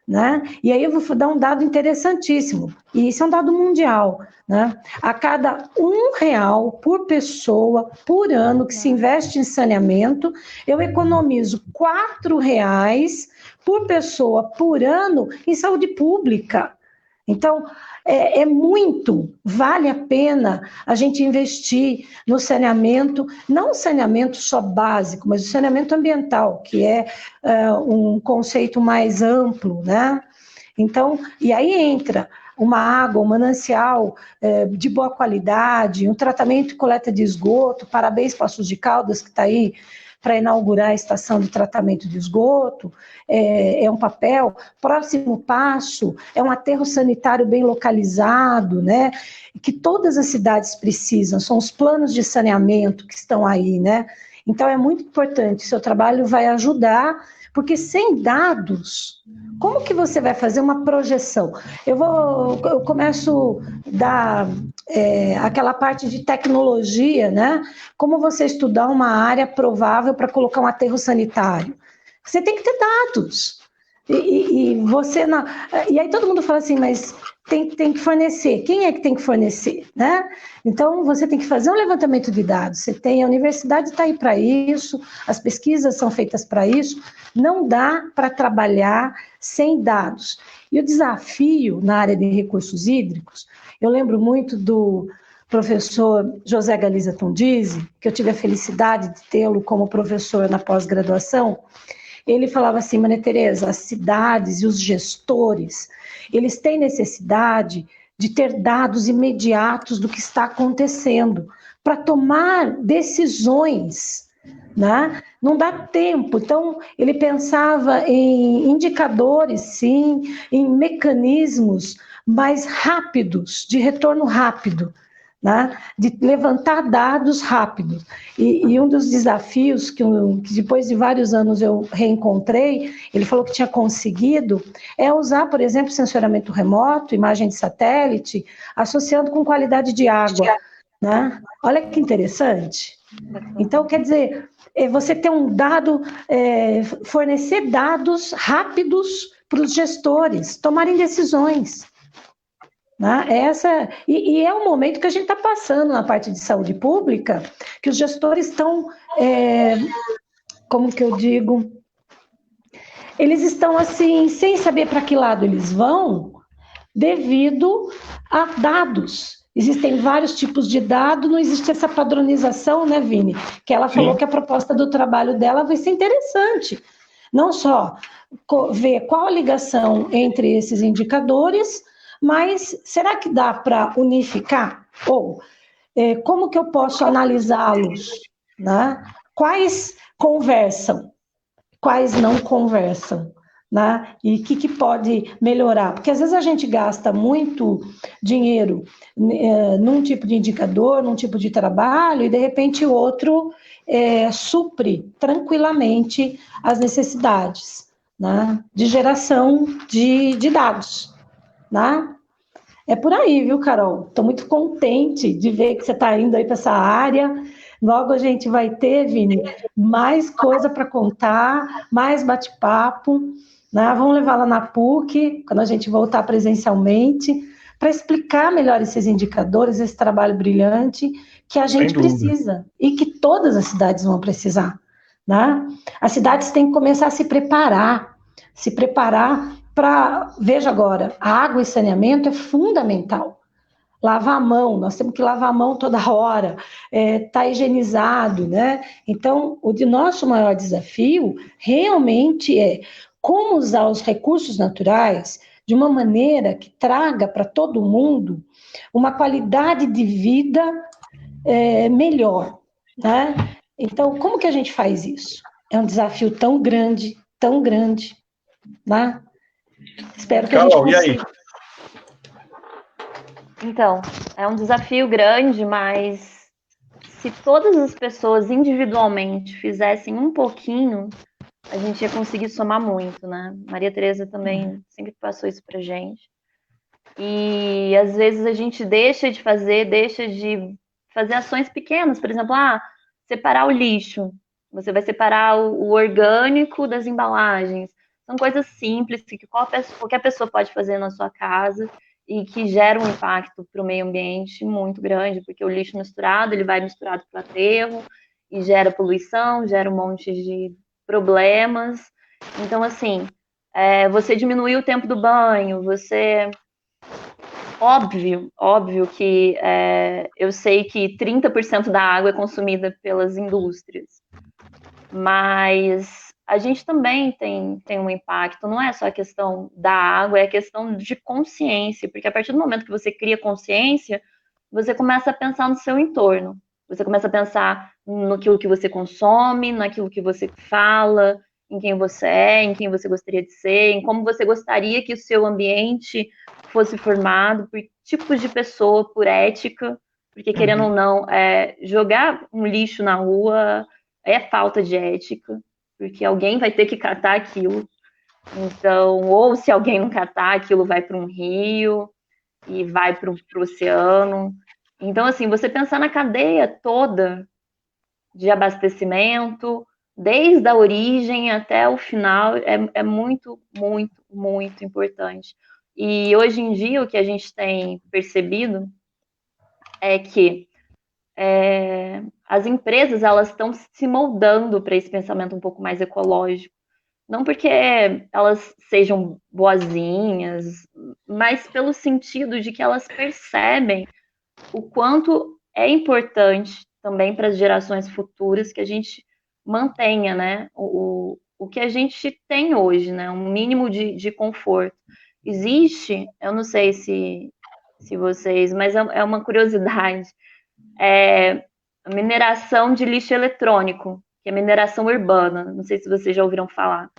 né? E aí eu vou dar um dado interessantíssimo, e isso é um dado mundial, né? A cada R$1 por pessoa por ano que se investe em saneamento, eu economizo R$4 por pessoa por ano em saúde pública. Então, vale a pena a gente investir no saneamento, não o saneamento só básico, mas o saneamento ambiental, que é um conceito mais amplo, né? Então, e aí entra uma água, um manancial de boa qualidade, um tratamento e coleta de esgoto. Parabéns, Poços de Caldas, que está aí para inaugurar a estação de tratamento de esgoto, é um papel. Próximo passo é um aterro sanitário bem localizado, né? Que todas as cidades precisam, são os planos de saneamento que estão aí, né? Então é muito importante, seu trabalho vai ajudar, porque sem dados, como que você vai fazer uma projeção? Eu começo da aquela parte de tecnologia, né? Como você estudar uma área provável para colocar um aterro sanitário? Você tem que ter dados. E aí todo mundo fala assim, mas tem que fornecer. Quem é que tem que fornecer, né? Então, você tem que fazer um levantamento de dados. A universidade está aí para isso, as pesquisas são feitas para isso. Não dá para trabalhar sem dados. E o desafio na área de recursos hídricos, eu lembro muito do professor José Galiza Tondizi, que eu tive a felicidade de tê-lo como professor na pós-graduação. Ele falava assim, Maria Tereza, as cidades e os gestores, eles têm necessidade de ter dados imediatos do que está acontecendo, para tomar decisões, né? Não dá tempo. Então, ele pensava em indicadores, sim, em mecanismos mais rápidos, de retorno rápido, né? De levantar dados rápidos. E um dos desafios que depois de vários anos eu reencontrei, ele falou que tinha conseguido, é usar, por exemplo, sensoramento remoto, imagem de satélite, associando com qualidade de água, né? Olha que interessante. Então, quer dizer, você ter um dado, fornecer dados rápidos para os gestores tomarem decisões. Né? E é um momento que a gente está passando na parte de saúde pública, que os gestores estão, como que eu digo, eles estão assim, sem saber para que lado eles vão, devido a dados. Existem vários tipos de dado, não existe essa padronização, né, Vini? Que ela falou que a proposta do trabalho dela vai ser interessante. Não só ver qual a ligação entre esses indicadores, mas será que dá para unificar? Ou como que eu posso analisá-los? Né? Quais conversam? Quais não conversam? Né? E o que pode melhorar? Porque às vezes a gente gasta muito dinheiro num tipo de indicador, num tipo de trabalho, e de repente o outro supre tranquilamente as necessidades, né? De geração de dados. Né? É por aí, viu, Carol? Estou muito contente de ver que você está indo aí para essa área. Logo a gente vai ter, Vini, mais coisa para contar, mais bate-papo. Né? Vamos levar lá na PUC, quando a gente voltar presencialmente, para explicar melhor esses indicadores, esse trabalho brilhante que a gente precisa e que todas as cidades vão precisar. Né? As cidades têm que começar a se preparar para, veja agora, a água e saneamento é fundamental. Lavar a mão, nós temos que lavar a mão toda hora, tá higienizado, né? Então, o nosso maior desafio realmente é como usar os recursos naturais de uma maneira que traga para todo mundo uma qualidade de vida melhor, né? Então, como que a gente faz isso? É um desafio tão grande, né? Espero que Carol, a gente consiga. E aí? Então, é um desafio grande, mas se todas as pessoas individualmente fizessem um pouquinho, a gente ia conseguir somar muito, né? Maria Tereza também sempre passou isso pra gente. E às vezes a gente deixa de fazer ações pequenas, por exemplo, separar o lixo. Você vai separar o orgânico das embalagens. São coisas simples que qualquer pessoa pode fazer na sua casa e que geram um impacto para o meio ambiente muito grande, porque o lixo misturado, ele vai misturado para o aterro e gera poluição, gera um monte de problemas. Então, assim, você diminuir o tempo do banho, você óbvio que eu sei que 30% da água é consumida pelas indústrias, mas a gente também tem um impacto, não é só a questão da água, é a questão de consciência, porque a partir do momento que você cria consciência, você começa a pensar no seu entorno, você começa a pensar naquilo que você consome, naquilo que você fala, em quem você é, em quem você gostaria de ser, em como você gostaria que o seu ambiente fosse formado, por tipos de pessoa, por ética, porque querendo ou não, jogar um lixo na rua é falta de ética, porque alguém vai ter que catar aquilo. Então, ou se alguém não catar, aquilo vai para um rio e vai para o oceano. Então, assim, você pensar na cadeia toda de abastecimento, desde a origem até o final, é muito, muito, muito importante. E hoje em dia, o que a gente tem percebido é que as empresas elas estão se moldando para esse pensamento um pouco mais ecológico. Não porque elas sejam boazinhas, mas pelo sentido de que elas percebem o quanto é importante também para as gerações futuras que a gente mantenha, né, o que a gente tem hoje, né, um mínimo de conforto. Existe, eu não sei se vocês, mas é uma curiosidade, a mineração de lixo eletrônico, que é mineração urbana. Não sei se vocês já ouviram falar.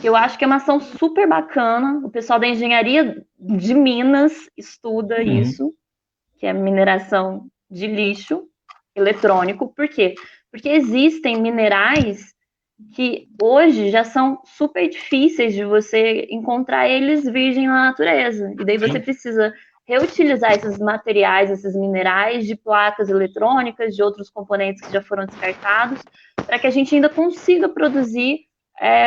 Eu acho que é uma ação super bacana. O pessoal da engenharia de Minas estuda isso, que é mineração de lixo eletrônico. Por quê? Porque existem minerais que hoje já são super difíceis de você encontrar eles virgem na natureza. E daí você precisa reutilizar esses materiais, esses minerais de placas eletrônicas, de outros componentes que já foram descartados, para que a gente ainda consiga produzir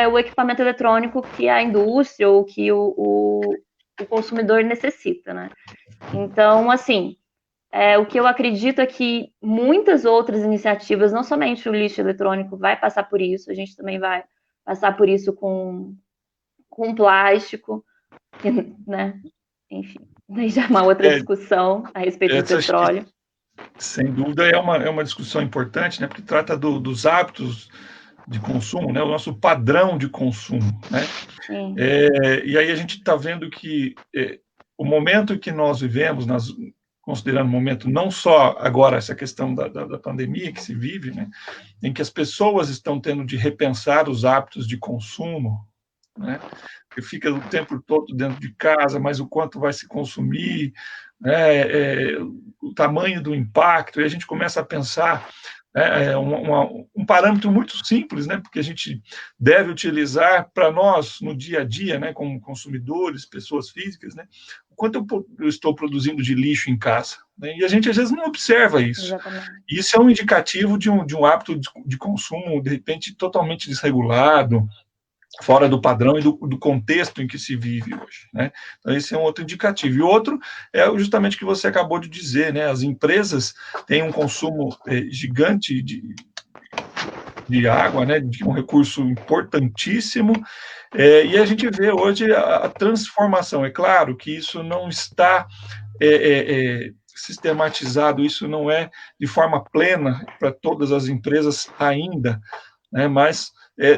o equipamento eletrônico que a indústria ou que o consumidor necessita, né? Então, assim, o que eu acredito é que muitas outras iniciativas, não somente o lixo eletrônico vai passar por isso, a gente também vai passar por isso com plástico, né? Enfim, daí já é uma outra discussão a respeito do petróleo. Sem dúvida é uma discussão importante, né? Porque trata dos hábitos de consumo, né? O nosso padrão de consumo, né? E aí a gente está vendo que o momento que nós vivemos, considerando o momento não só agora essa questão da pandemia que se vive, né? Em que as pessoas estão tendo de repensar os hábitos de consumo, né? Que fica o tempo todo dentro de casa, mas o quanto vai se consumir, né? O tamanho do impacto, e a gente começa a pensar um parâmetro muito simples, né? Porque a gente deve utilizar para nós no dia a dia, né? Como consumidores, pessoas físicas, né? O quanto eu estou produzindo de lixo em casa, né? E a gente às vezes não observa isso. Exatamente. Isso é um indicativo de um hábito de consumo de repente totalmente desregulado, fora do padrão e do contexto em que se vive hoje, né? Então, esse é um outro indicativo. E outro é justamente o que você acabou de dizer, né? As empresas têm um consumo gigante de água, né? De um recurso importantíssimo, e a gente vê hoje a transformação. É claro que isso não está sistematizado, isso não é de forma plena para todas as empresas ainda, né? Mas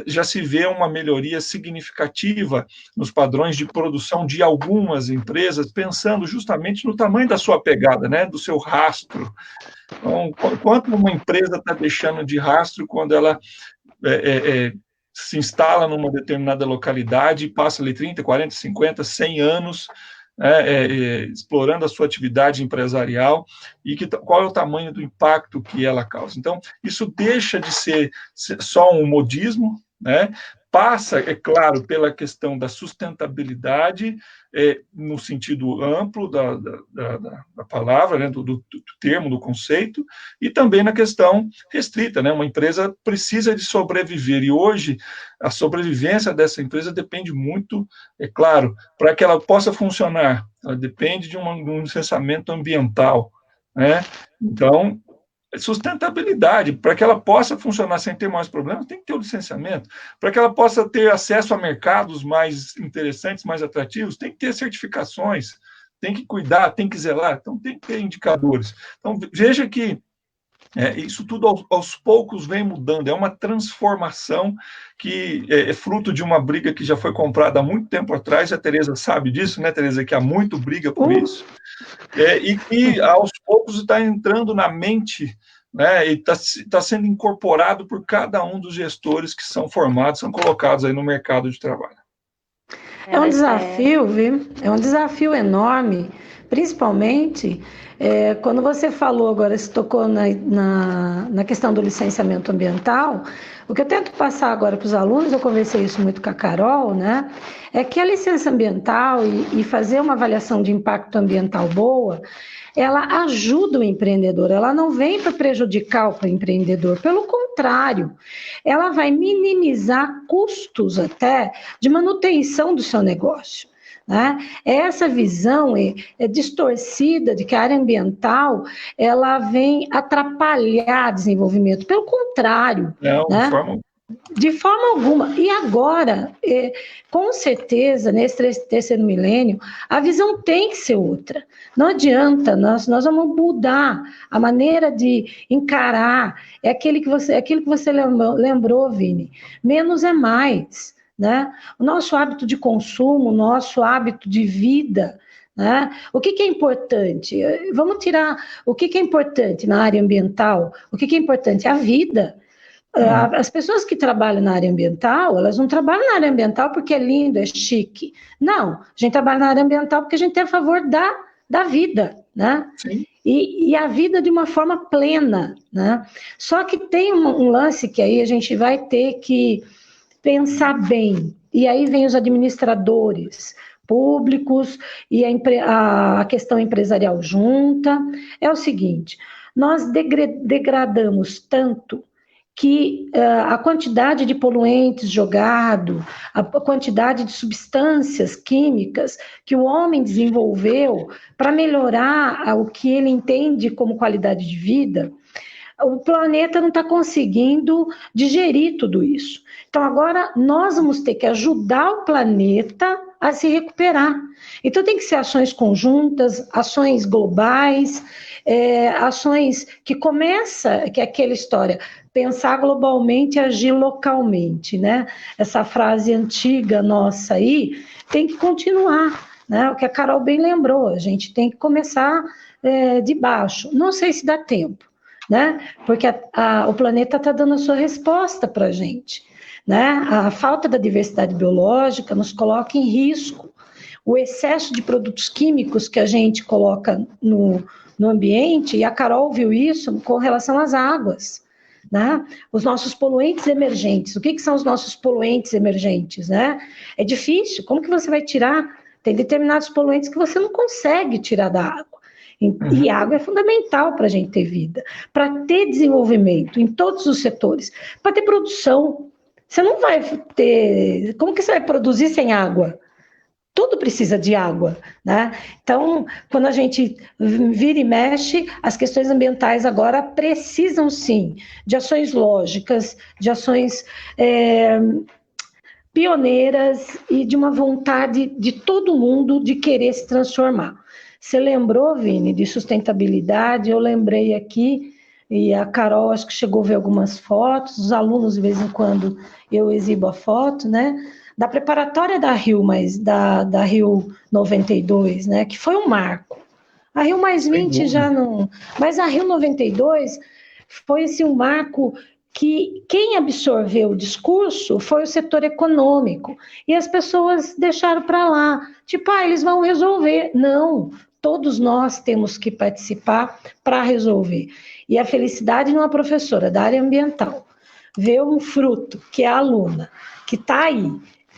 já se vê uma melhoria significativa nos padrões de produção de algumas empresas, pensando justamente no tamanho da sua pegada, né, do seu rastro. Então, quanto uma empresa está deixando de rastro quando ela se instala numa determinada localidade e passa ali 30, 40, 50, 100 anos explorando a sua atividade empresarial e qual é o tamanho do impacto que ela causa. Então, isso deixa de ser só um modismo, né? Passa, é claro, pela questão da sustentabilidade, no sentido amplo da palavra, né? do termo, do conceito, e também na questão restrita, né? Uma empresa precisa de sobreviver, e hoje a sobrevivência dessa empresa depende muito, é claro, para que ela possa funcionar, ela depende de um licenciamento ambiental, né? Então, sustentabilidade, para que ela possa funcionar sem ter mais problemas, tem que ter o licenciamento. Para que ela possa ter acesso a mercados mais interessantes, mais atrativos, tem que ter certificações, tem que cuidar, tem que zelar, então tem que ter indicadores. Então, veja que isso tudo aos poucos vem mudando, é uma transformação que é fruto de uma briga que já foi comprada há muito tempo atrás, a Tereza sabe disso, né, Tereza, que há muito briga por isso, e que aos poucos está entrando na mente, né, e está sendo incorporado por cada um dos gestores que são formados, são colocados aí no mercado de trabalho. É um desafio, viu? É um desafio enorme, principalmente quando você falou agora, se tocou na questão do licenciamento ambiental. O que eu tento passar agora para os alunos, eu conversei isso muito com a Carol, né? É que a licença ambiental e fazer uma avaliação de impacto ambiental boa, ela ajuda o empreendedor, ela não vem para prejudicar o empreendedor, pelo contrário, ela vai minimizar custos até de manutenção do seu negócio. Né? Essa visão é distorcida de que a área ambiental ela vem atrapalhar desenvolvimento, pelo contrário. Não, né? De forma alguma. E agora, com certeza, nesse terceiro milênio, a visão tem que ser outra. Não adianta, nós vamos mudar a maneira de encarar. É aquilo que você lembrou, Vini. Menos é mais. Né? O nosso hábito de consumo, o nosso hábito de vida. Né? O que é importante? Vamos tirar o que é importante na área ambiental. O que é importante? A vida. As pessoas que trabalham na área ambiental, elas não trabalham na área ambiental porque é lindo, é chique. Não, a gente trabalha na área ambiental porque a gente é a favor da vida, né? Sim. E a vida de uma forma plena, né? Só que tem um lance que aí a gente vai ter que pensar bem. E aí vem os administradores públicos e a questão empresarial junta. É o seguinte, nós degradamos tanto que a quantidade de poluentes jogado, a quantidade de substâncias químicas que o homem desenvolveu para melhorar o que ele entende como qualidade de vida, o planeta não está conseguindo digerir tudo isso. Então, agora, nós vamos ter que ajudar o planeta a se recuperar. Então, tem que ser ações conjuntas, ações globais, ações que que é aquela história, pensar globalmente e agir localmente, né? Essa frase antiga nossa aí tem que continuar, né? O que a Carol bem lembrou, a gente tem que começar de baixo. Não sei se dá tempo, né? Porque o planeta está dando a sua resposta para a gente, né? A falta da diversidade biológica nos coloca em risco. O excesso de produtos químicos que a gente coloca no ambiente, e a Carol viu isso com relação às águas, né? Os nossos poluentes emergentes. O que são os nossos poluentes emergentes, né? É difícil. Como que você vai tirar? Tem determinados poluentes que você não consegue tirar da água. E a água é fundamental para a gente ter vida, para ter desenvolvimento em todos os setores, para ter produção. Você não vai ter... Como que você vai produzir sem água? Tudo precisa de água, né? Então, quando a gente vira e mexe, as questões ambientais agora precisam, sim, de ações lógicas, de ações pioneiras e de uma vontade de todo mundo de querer se transformar. Você lembrou, Vini, de sustentabilidade? Eu lembrei aqui, e a Carol acho que chegou a ver algumas fotos, os alunos, de vez em quando, eu exibo a foto, né? Da preparatória da Rio, da Rio 92, né? Que foi um marco. A Rio mais 20 já não... Mas a Rio 92 foi assim, um marco que quem absorveu o discurso foi o setor econômico. E as pessoas deixaram para lá. Tipo, eles vão resolver. Não, todos nós temos que participar para resolver. E a felicidade de uma professora da área ambiental ver um fruto, que é a aluna, que está aí,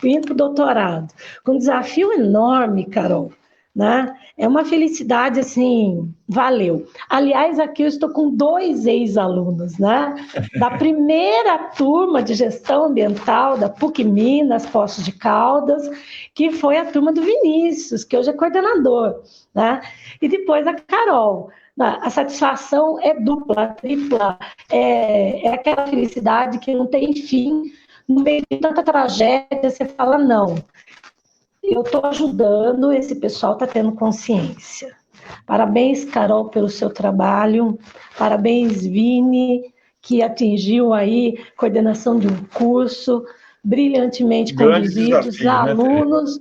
indo para o doutorado, com um desafio enorme, Carol, né? É uma felicidade, assim, valeu. Aliás, aqui eu estou com 2 ex-alunos, né? Da primeira turma de gestão ambiental da PUC Minas, Poços de Caldas, que foi a turma do Vinícius, que hoje é coordenador, né? E depois a Carol. A satisfação é dupla, tripla, é aquela felicidade que não tem fim. No meio de tanta tragédia, você fala, não, eu estou ajudando, esse pessoal está tendo consciência. Parabéns, Carol, pelo seu trabalho, parabéns, Vini, que atingiu aí coordenação de um curso, brilhantemente conduzido, os alunos,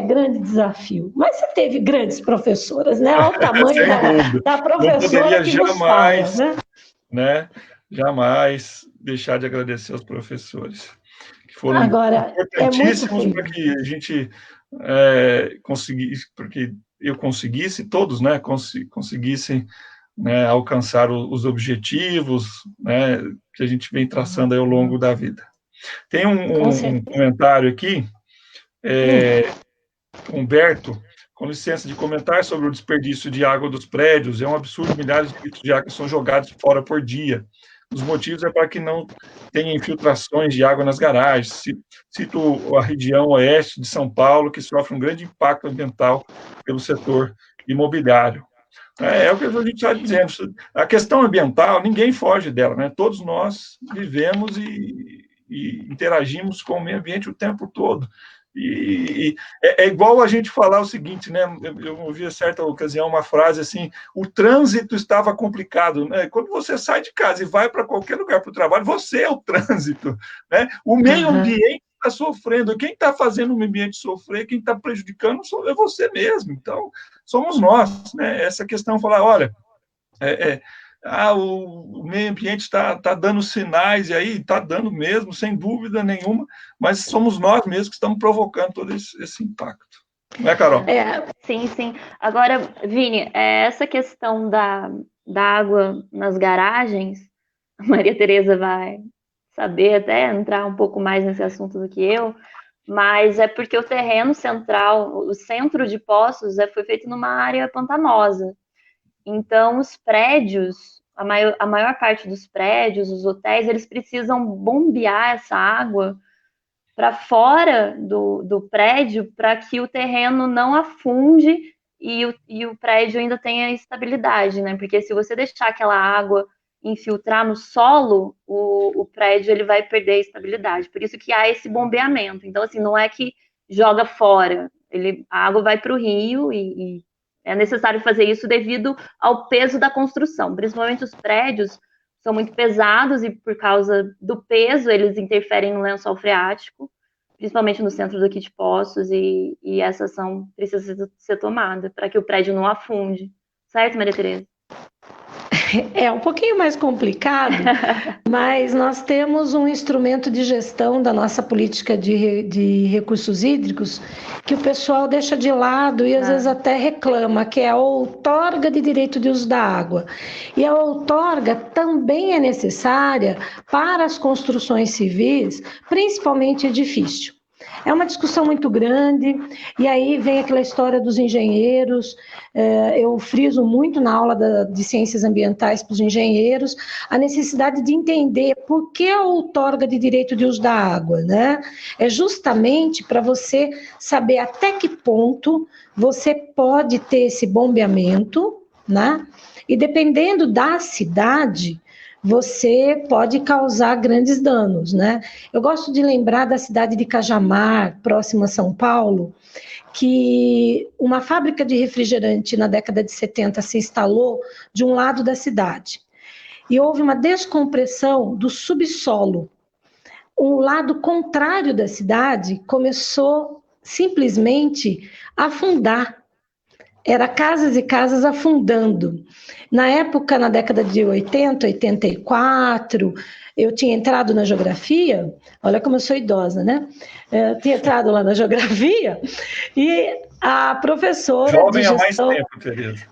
grande desafio. Mas você teve grandes professoras, né? Olha o tamanho da professora que nos fala, né? Jamais deixar de agradecer aos professores, que foram importantíssimos para que a gente conseguisse, porque eu conseguisse, todos, né, conseguissem, né, alcançar os objetivos, né, que a gente vem traçando aí ao longo da vida. Tem um comentário aqui, Humberto, com licença de comentar sobre o desperdício de água dos prédios. É um absurdo, milhares de litros de água são jogados fora por dia. Os motivos é para que não tenha infiltrações de água nas garagens. Cito a região oeste de São Paulo, que sofre um grande impacto ambiental pelo setor imobiliário. É o que a gente está dizendo. A questão ambiental, ninguém foge dela, né? Todos nós vivemos e interagimos com o meio ambiente o tempo todo. E é igual a gente falar o seguinte, né? Eu ouvi a certa ocasião uma frase assim: o trânsito estava complicado, né? Quando você sai de casa e vai para qualquer lugar para o trabalho, você é o trânsito, né? O meio ambiente está sofrendo. Quem está fazendo o meio ambiente sofrer, quem está prejudicando é você mesmo. Então, somos nós, né? Essa questão, falar, olha, o meio ambiente está dando sinais, e aí está dando mesmo, sem dúvida nenhuma, mas somos nós mesmos que estamos provocando todo esse impacto. Não é, Carol? Sim. Agora, Vini, essa questão da água nas garagens, a Maria Tereza vai saber até entrar um pouco mais nesse assunto do que eu, mas é porque o terreno central, o centro de Poços, foi feito numa área pantanosa. Então, os prédios, a maior parte dos prédios, os hotéis, eles precisam bombear essa água para fora do prédio para que o terreno não afunde e o prédio ainda tenha estabilidade, né? Porque se você deixar aquela água infiltrar no solo, o prédio ele vai perder a estabilidade. Por isso que há esse bombeamento. Então, assim, não é que joga fora. A água vai para o rio e é necessário fazer isso devido ao peso da construção. Principalmente os prédios são muito pesados e por causa do peso eles interferem no lençol freático, principalmente no centro daqui de Poços, e essa ação precisa ser tomada para que o prédio não afunde. Certo, Maria Tereza? É um pouquinho mais complicado, mas nós temos um instrumento de gestão da nossa política de recursos hídricos que o pessoal deixa de lado e às vezes até reclama, que é a outorga de direito de uso da água. E a outorga também é necessária para as construções civis, principalmente edifício. É uma discussão muito grande, e aí vem aquela história dos engenheiros. Eu friso muito na aula de ciências ambientais para os engenheiros a necessidade de entender por que a outorga de direito de uso da água, né? É justamente para você saber até que ponto você pode ter esse bombeamento, né? E dependendo da cidade, você pode causar grandes danos, né? Eu gosto de lembrar da cidade de Cajamar, próxima a São Paulo, que uma fábrica de refrigerante na década de 70 se instalou de um lado da cidade. E houve uma descompressão do subsolo. O lado contrário da cidade começou simplesmente a afundar. Era casas e casas afundando. Na época, na década de 80, 84, eu tinha entrado na geografia, olha como eu sou idosa, né? Eu tinha entrado lá na geografia e a professora Jovem de gestão... há mais tempo, Tereza.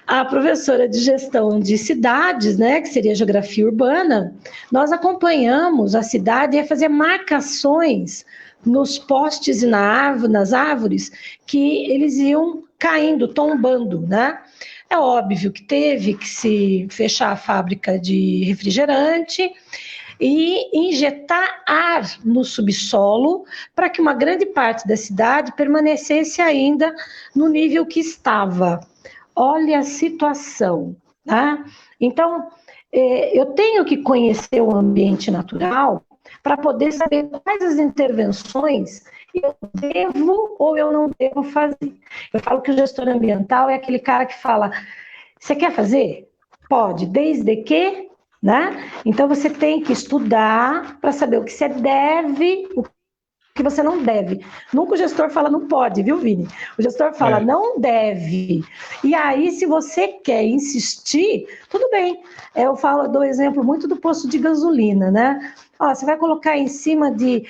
A professora de gestão de cidades, né, que seria geografia urbana, nós acompanhamos a cidade e a fazer marcações nos postes e nas árvores que eles iam caindo, tombando, né? É óbvio que teve que se fechar a fábrica de refrigerante e injetar ar no subsolo para que uma grande parte da cidade permanecesse ainda no nível que estava. Olha a situação, tá? Então, eu tenho que conhecer o ambiente natural para poder saber quais as intervenções eu devo ou eu não devo fazer. Eu falo que o gestor ambiental é aquele cara que fala, você quer fazer? Pode, desde que, né? Então você tem que estudar para saber o que você deve, o que você não deve. Nunca o gestor fala não pode, viu, Vini? O gestor fala não deve. E aí, se você quer insistir, tudo bem. Eu dou exemplo muito do posto de gasolina, né? Ó, você vai colocar em cima de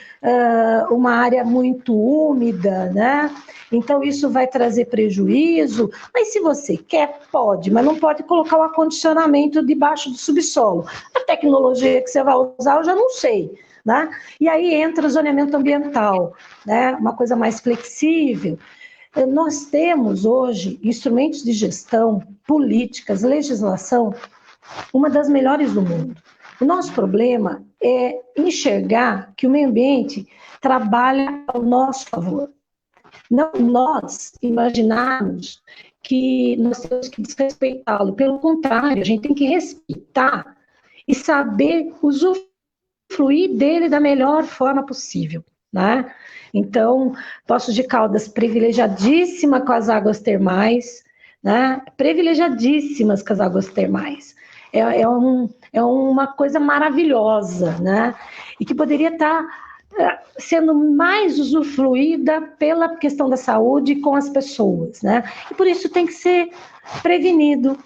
uma área muito úmida, né? Então, isso vai trazer prejuízo. Mas se você quer, pode, mas não pode colocar o acondicionamento debaixo do subsolo. A tecnologia que você vai usar, eu já não sei. Né? E aí entra o zoneamento ambiental, né? Uma coisa mais flexível. Nós temos hoje instrumentos de gestão, políticas, legislação, uma das melhores do mundo. O nosso problema é enxergar que o meio ambiente trabalha ao nosso favor. Não nós imaginarmos que nós temos que desrespeitá-lo. Pelo contrário, a gente tem que respeitar e saber usufruir dele da melhor forma possível, né? Então, Poços de Caldas privilegiadíssima com as águas termais, né? Privilegiadíssimas com as águas termais. É uma coisa maravilhosa, né? E que poderia estar sendo mais usufruída pela questão da saúde com as pessoas, né? E por isso tem que ser prevenido,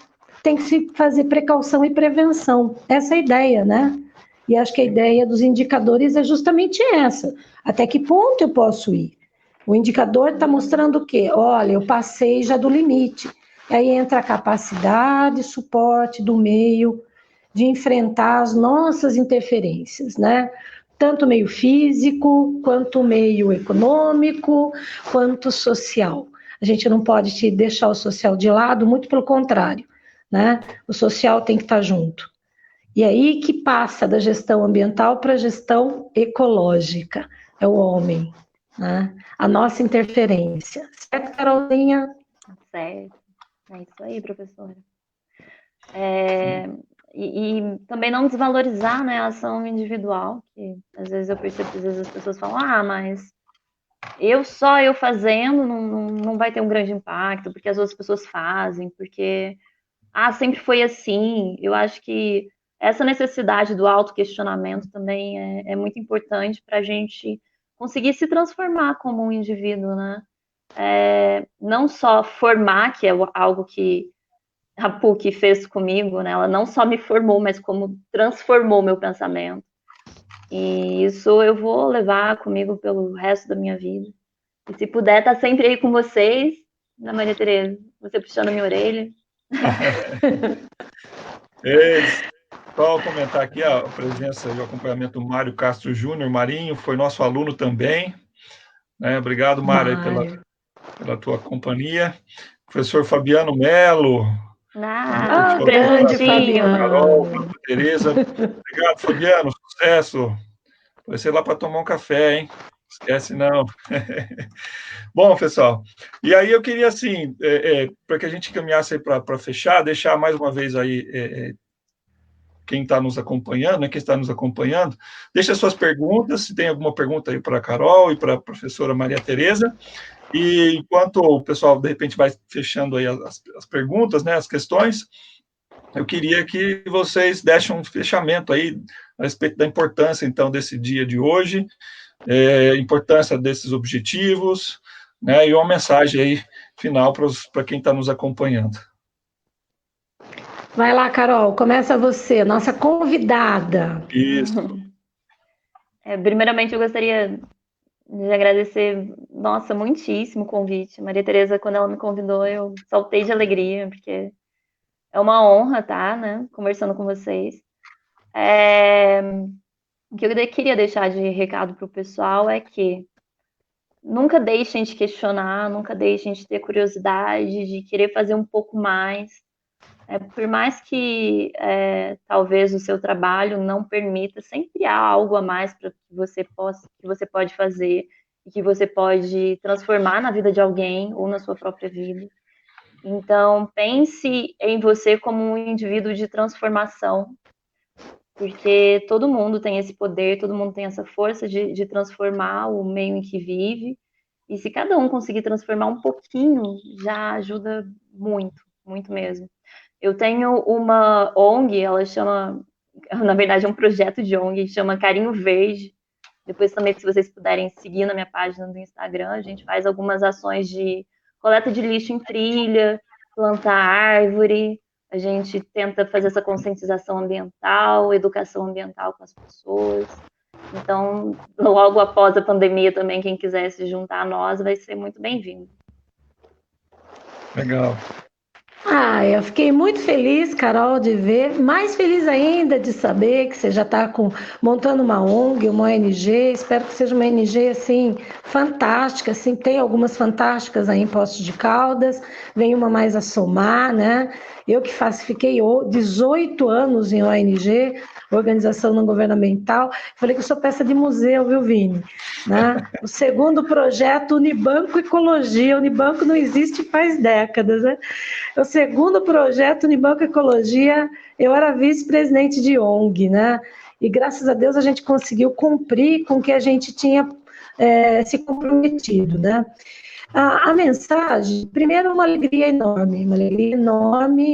tem que se fazer precaução e prevenção. Essa é a ideia, né? E acho que a ideia dos indicadores é justamente essa. Até que ponto eu posso ir? O indicador está mostrando o quê? Olha, eu passei já do limite. Aí entra a capacidade, suporte do meio de enfrentar as nossas interferências, né? Tanto meio físico, quanto meio econômico, quanto social. A gente não pode deixar o social de lado, muito pelo contrário, né? O social tem que estar junto. E aí que passa da gestão ambiental para a gestão ecológica, é o homem, né? A nossa interferência. Certo, Carolzinha? Certo. É isso aí, professora. E também não desvalorizar, né, a ação individual, que às vezes eu percebo que às vezes as pessoas falam, mas eu fazendo não vai ter um grande impacto, porque as outras pessoas fazem, porque sempre foi assim. Eu acho que essa necessidade do autoquestionamento também é muito importante para a gente conseguir se transformar como um indivíduo, né? Não só formar, que é algo que a PUC fez comigo, né? Ela não só me formou, mas como transformou meu pensamento. E isso eu vou levar comigo pelo resto da minha vida. E se puder, estar sempre aí com vocês, né, Maria Tereza? Você puxando a minha orelha. Só comentar aqui a presença e o acompanhamento do Mário Castro Júnior. Marinho foi nosso aluno também. Né? Obrigado, Mário, pela tua companhia. Professor Fabiano Melo. Grande Fabiano. Carol, Tereza. Obrigado, Fabiano. Sucesso. Vai ser lá para tomar um café, hein? Esquece não. Bom, pessoal, e aí eu queria, assim, para que a gente caminhasse para fechar, deixar mais uma vez aí quem está nos acompanhando, né, quem está nos acompanhando, deixa suas perguntas, se tem alguma pergunta aí para a Carol e para a professora Maria Tereza, e enquanto o pessoal, de repente, vai fechando aí as perguntas, né, as questões, eu queria que vocês dessem um fechamento aí a respeito da importância, então, desse dia de hoje, importância desses objetivos, né, e uma mensagem aí final para quem está nos acompanhando. Vai lá, Carol, começa você, nossa convidada. Isso. Primeiramente, eu gostaria de agradecer, nossa, muitíssimo o convite. Maria Tereza, quando ela me convidou, eu saltei de alegria, porque é uma honra estar, né, conversando com vocês. O que eu queria deixar de recado para o pessoal é que nunca deixem de questionar, nunca deixem de ter curiosidade, de querer fazer um pouco mais. Por mais que talvez o seu trabalho não permita, sempre há algo a mais para que você pode fazer e que você pode transformar na vida de alguém ou na sua própria vida. Então, pense em você como um indivíduo de transformação. porque todo mundo tem esse poder, todo mundo tem essa força de transformar o meio em que vive, e se cada um conseguir transformar um pouquinho, já ajuda muito, muito mesmo. Eu tenho uma ONG, ela chama, na verdade é um projeto de ONG, chama Carinho Verde. Depois também, se vocês puderem seguir na minha página do Instagram, a gente faz algumas ações de coleta de lixo em trilha, plantar árvore, a gente tenta fazer essa conscientização ambiental, educação ambiental com as pessoas. Então, logo após a pandemia também, quem quiser se juntar a nós vai ser muito bem-vindo. Legal. Eu fiquei muito feliz, Carol, de ver, mais feliz ainda de saber que você já está montando uma ONG, uma ONG, espero que seja uma ONG, assim, fantástica, assim, tem algumas fantásticas aí em Poços de Caldas, vem uma mais a somar, né? Eu que fiquei 18 anos em ONG, organização não governamental, falei que eu sou peça de museu, viu, Vini? Né? O segundo projeto, Unibanco Ecologia, Unibanco não existe faz décadas, né? O segundo projeto, Unibanco Ecologia, eu era vice-presidente de ONG, né? E graças a Deus a gente conseguiu cumprir com o que a gente tinha se comprometido, né? A mensagem, primeiro, uma alegria enorme,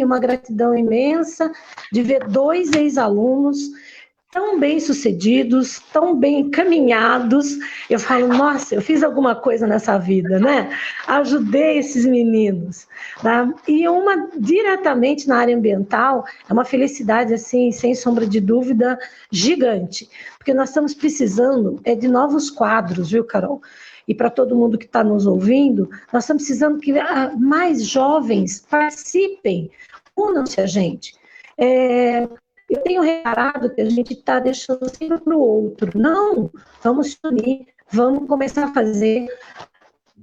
uma gratidão imensa de ver 2 ex-alunos tão bem-sucedidos, tão bem encaminhados. Eu falo, nossa, eu fiz alguma coisa nessa vida, né? Ajudei esses meninos. Tá? E uma diretamente na área ambiental, é uma felicidade, assim, sem sombra de dúvida, gigante. Porque nós estamos precisando de novos quadros, viu, Carol? E para todo mundo que está nos ouvindo, nós estamos precisando que mais jovens participem, unam-se a gente. Eu tenho reparado que a gente está deixando sempre para o outro. Não, vamos se unir, vamos começar a fazer.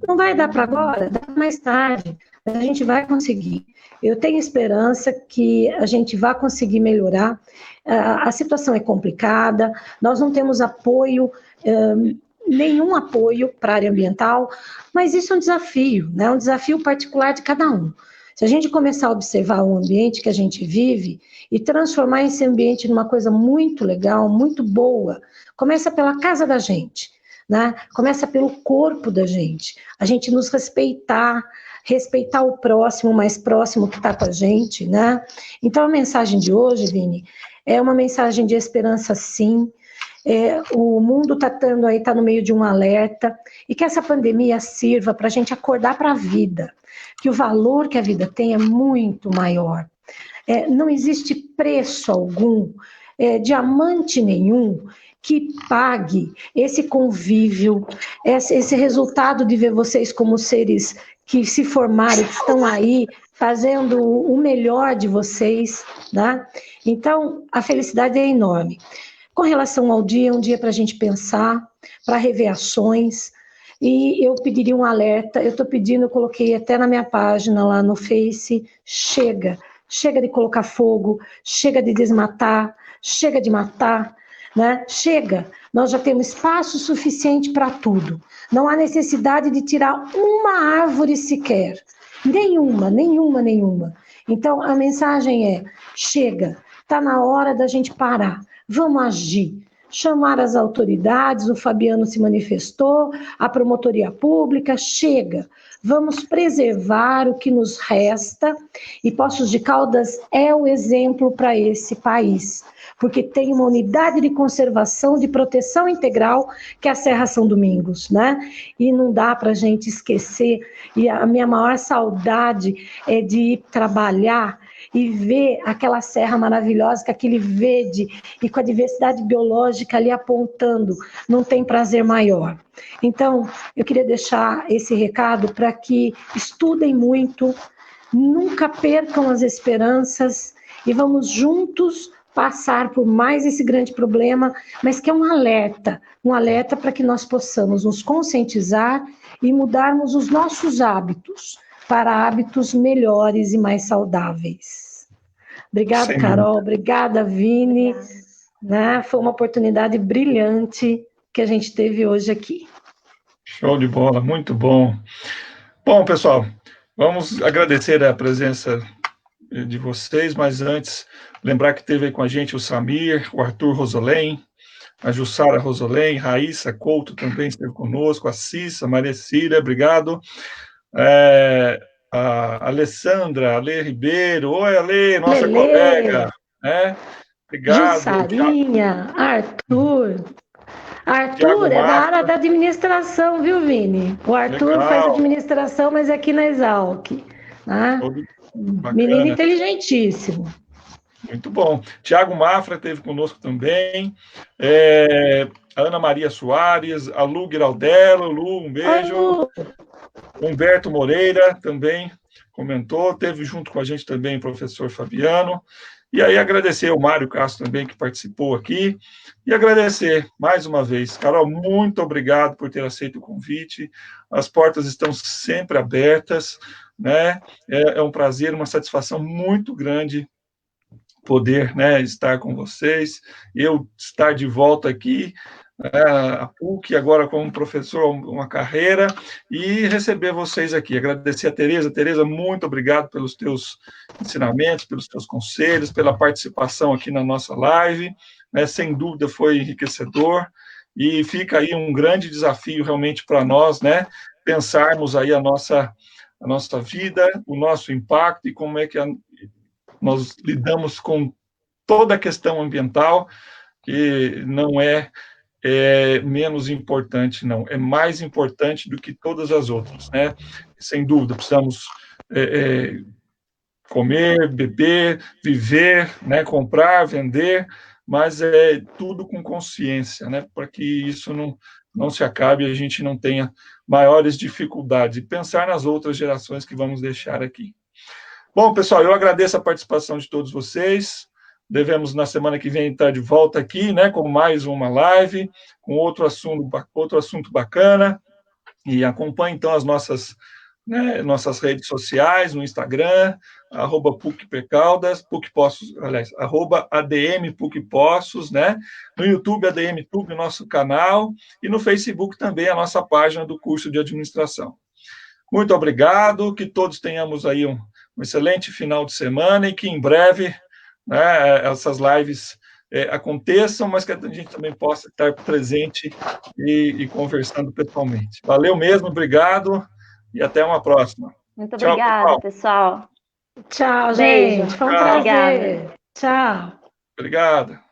Não vai dar para agora, dá mais tarde, mas a gente vai conseguir. Eu tenho esperança que a gente vai conseguir melhorar. A situação é complicada, nós não temos apoio, nenhum apoio para a área ambiental, mas isso é um desafio, né? Um desafio particular de cada um. Se a gente começar a observar o ambiente que a gente vive e transformar esse ambiente numa coisa muito legal, muito boa, começa pela casa da gente, né? Começa pelo corpo da gente, a gente nos respeitar o próximo, mais próximo que está com a gente, né? Então, a mensagem de hoje, Vini, é uma mensagem de esperança, sim. O mundo está no meio de um alerta, e que essa pandemia sirva para a gente acordar para a vida, que o valor que a vida tem é muito maior. Não existe preço algum, diamante nenhum, que pague esse convívio, esse resultado de ver vocês como seres que se formaram, que estão aí fazendo o melhor de vocês, né? Então, a felicidade é enorme. Com relação ao dia, um dia para a gente pensar, para rever ações, e eu pediria um alerta, eu estou pedindo, eu coloquei até na minha página lá no Face, chega de colocar fogo, chega de desmatar, chega de matar, né? Chega, nós já temos espaço suficiente para tudo, não há necessidade de tirar uma árvore sequer, nenhuma. Então a mensagem é, chega, está na hora da gente parar, vamos agir, chamar as autoridades, o Fabiano se manifestou, a promotoria pública, chega, vamos preservar o que nos resta, e Poços de Caldas é o exemplo para esse país, porque tem uma unidade de conservação, de proteção integral, que é a Serra São Domingos, né? E não dá para a gente esquecer, e a minha maior saudade é de ir trabalhar e ver aquela serra maravilhosa, com aquele verde e com a diversidade biológica ali apontando, não tem prazer maior. Então, eu queria deixar esse recado para que estudem muito, nunca percam as esperanças e vamos juntos passar por mais esse grande problema, mas que é um alerta para que nós possamos nos conscientizar e mudarmos os nossos hábitos para hábitos melhores e mais saudáveis. Obrigada, Carol. Obrigada, Vini. Né? Foi uma oportunidade brilhante que a gente teve hoje aqui. Show de bola, muito bom. Bom, pessoal, vamos agradecer a presença de vocês, mas antes, lembrar que teve aí com a gente o Samir, o Arthur Rosolém, a Jussara Rosolém, Raíssa Couto também esteve conosco, a Cissa, Maria Cília, obrigado. A Alessandra, Ale Ribeiro, oi, Ale, nossa Lelê, colega, né? Obrigado. Jussarinha, Arthur. Tiago Arthur é da área da administração, viu, Vini? O Arthur Legal. faz administração, mas é aqui na Exalc. Né? Menino inteligentíssimo. Muito bom. Tiago Mafra esteve conosco também. A Ana Maria Soares, a Lu Giraldello. Lu, um beijo. Lu. Humberto Moreira também comentou. Teve junto com a gente também o professor Fabiano. E aí agradecer ao Mário Castro também, que participou aqui. E agradecer mais uma vez. Carol, muito obrigado por ter aceito o convite. As portas estão sempre abertas, né? É um prazer, uma satisfação muito grande poder, né, estar com vocês, eu estar de volta aqui, a PUC, agora como professor, uma carreira, e receber vocês aqui. Agradecer a Tereza. Tereza, muito obrigado pelos teus ensinamentos, pelos teus conselhos, pela participação aqui na nossa live, né, sem dúvida foi enriquecedor, e fica aí um grande desafio realmente para nós, né, pensarmos aí a nossa vida, o nosso impacto e como é que nós lidamos com toda a questão ambiental, que não é menos importante, não. É mais importante do que todas as outras, né? Sem dúvida, precisamos comer, beber, viver, né? Comprar, vender, mas é tudo com consciência, né? Para que isso não se acabe e a gente não tenha maiores dificuldades. E pensar nas outras gerações que vamos deixar aqui. Bom, pessoal, eu agradeço a participação de todos vocês. Devemos, na semana que vem, estar de volta aqui, né, com mais uma live, com outro assunto bacana. E acompanhe, então, as nossas redes sociais, no Instagram, @PUCPecaldas, PUCPoços, aliás, @ADMPUCPoços, né? No YouTube, ADMTube, o nosso canal, e no Facebook também, a nossa página do curso de administração. Muito obrigado, que todos tenhamos aí um excelente final de semana e que em breve, né, essas lives aconteçam, mas que a gente também possa estar presente e conversando pessoalmente. Valeu mesmo, obrigado e até uma próxima. Muito obrigada, pessoal. Tchau, gente. Foi um prazer. Tchau. Obrigado.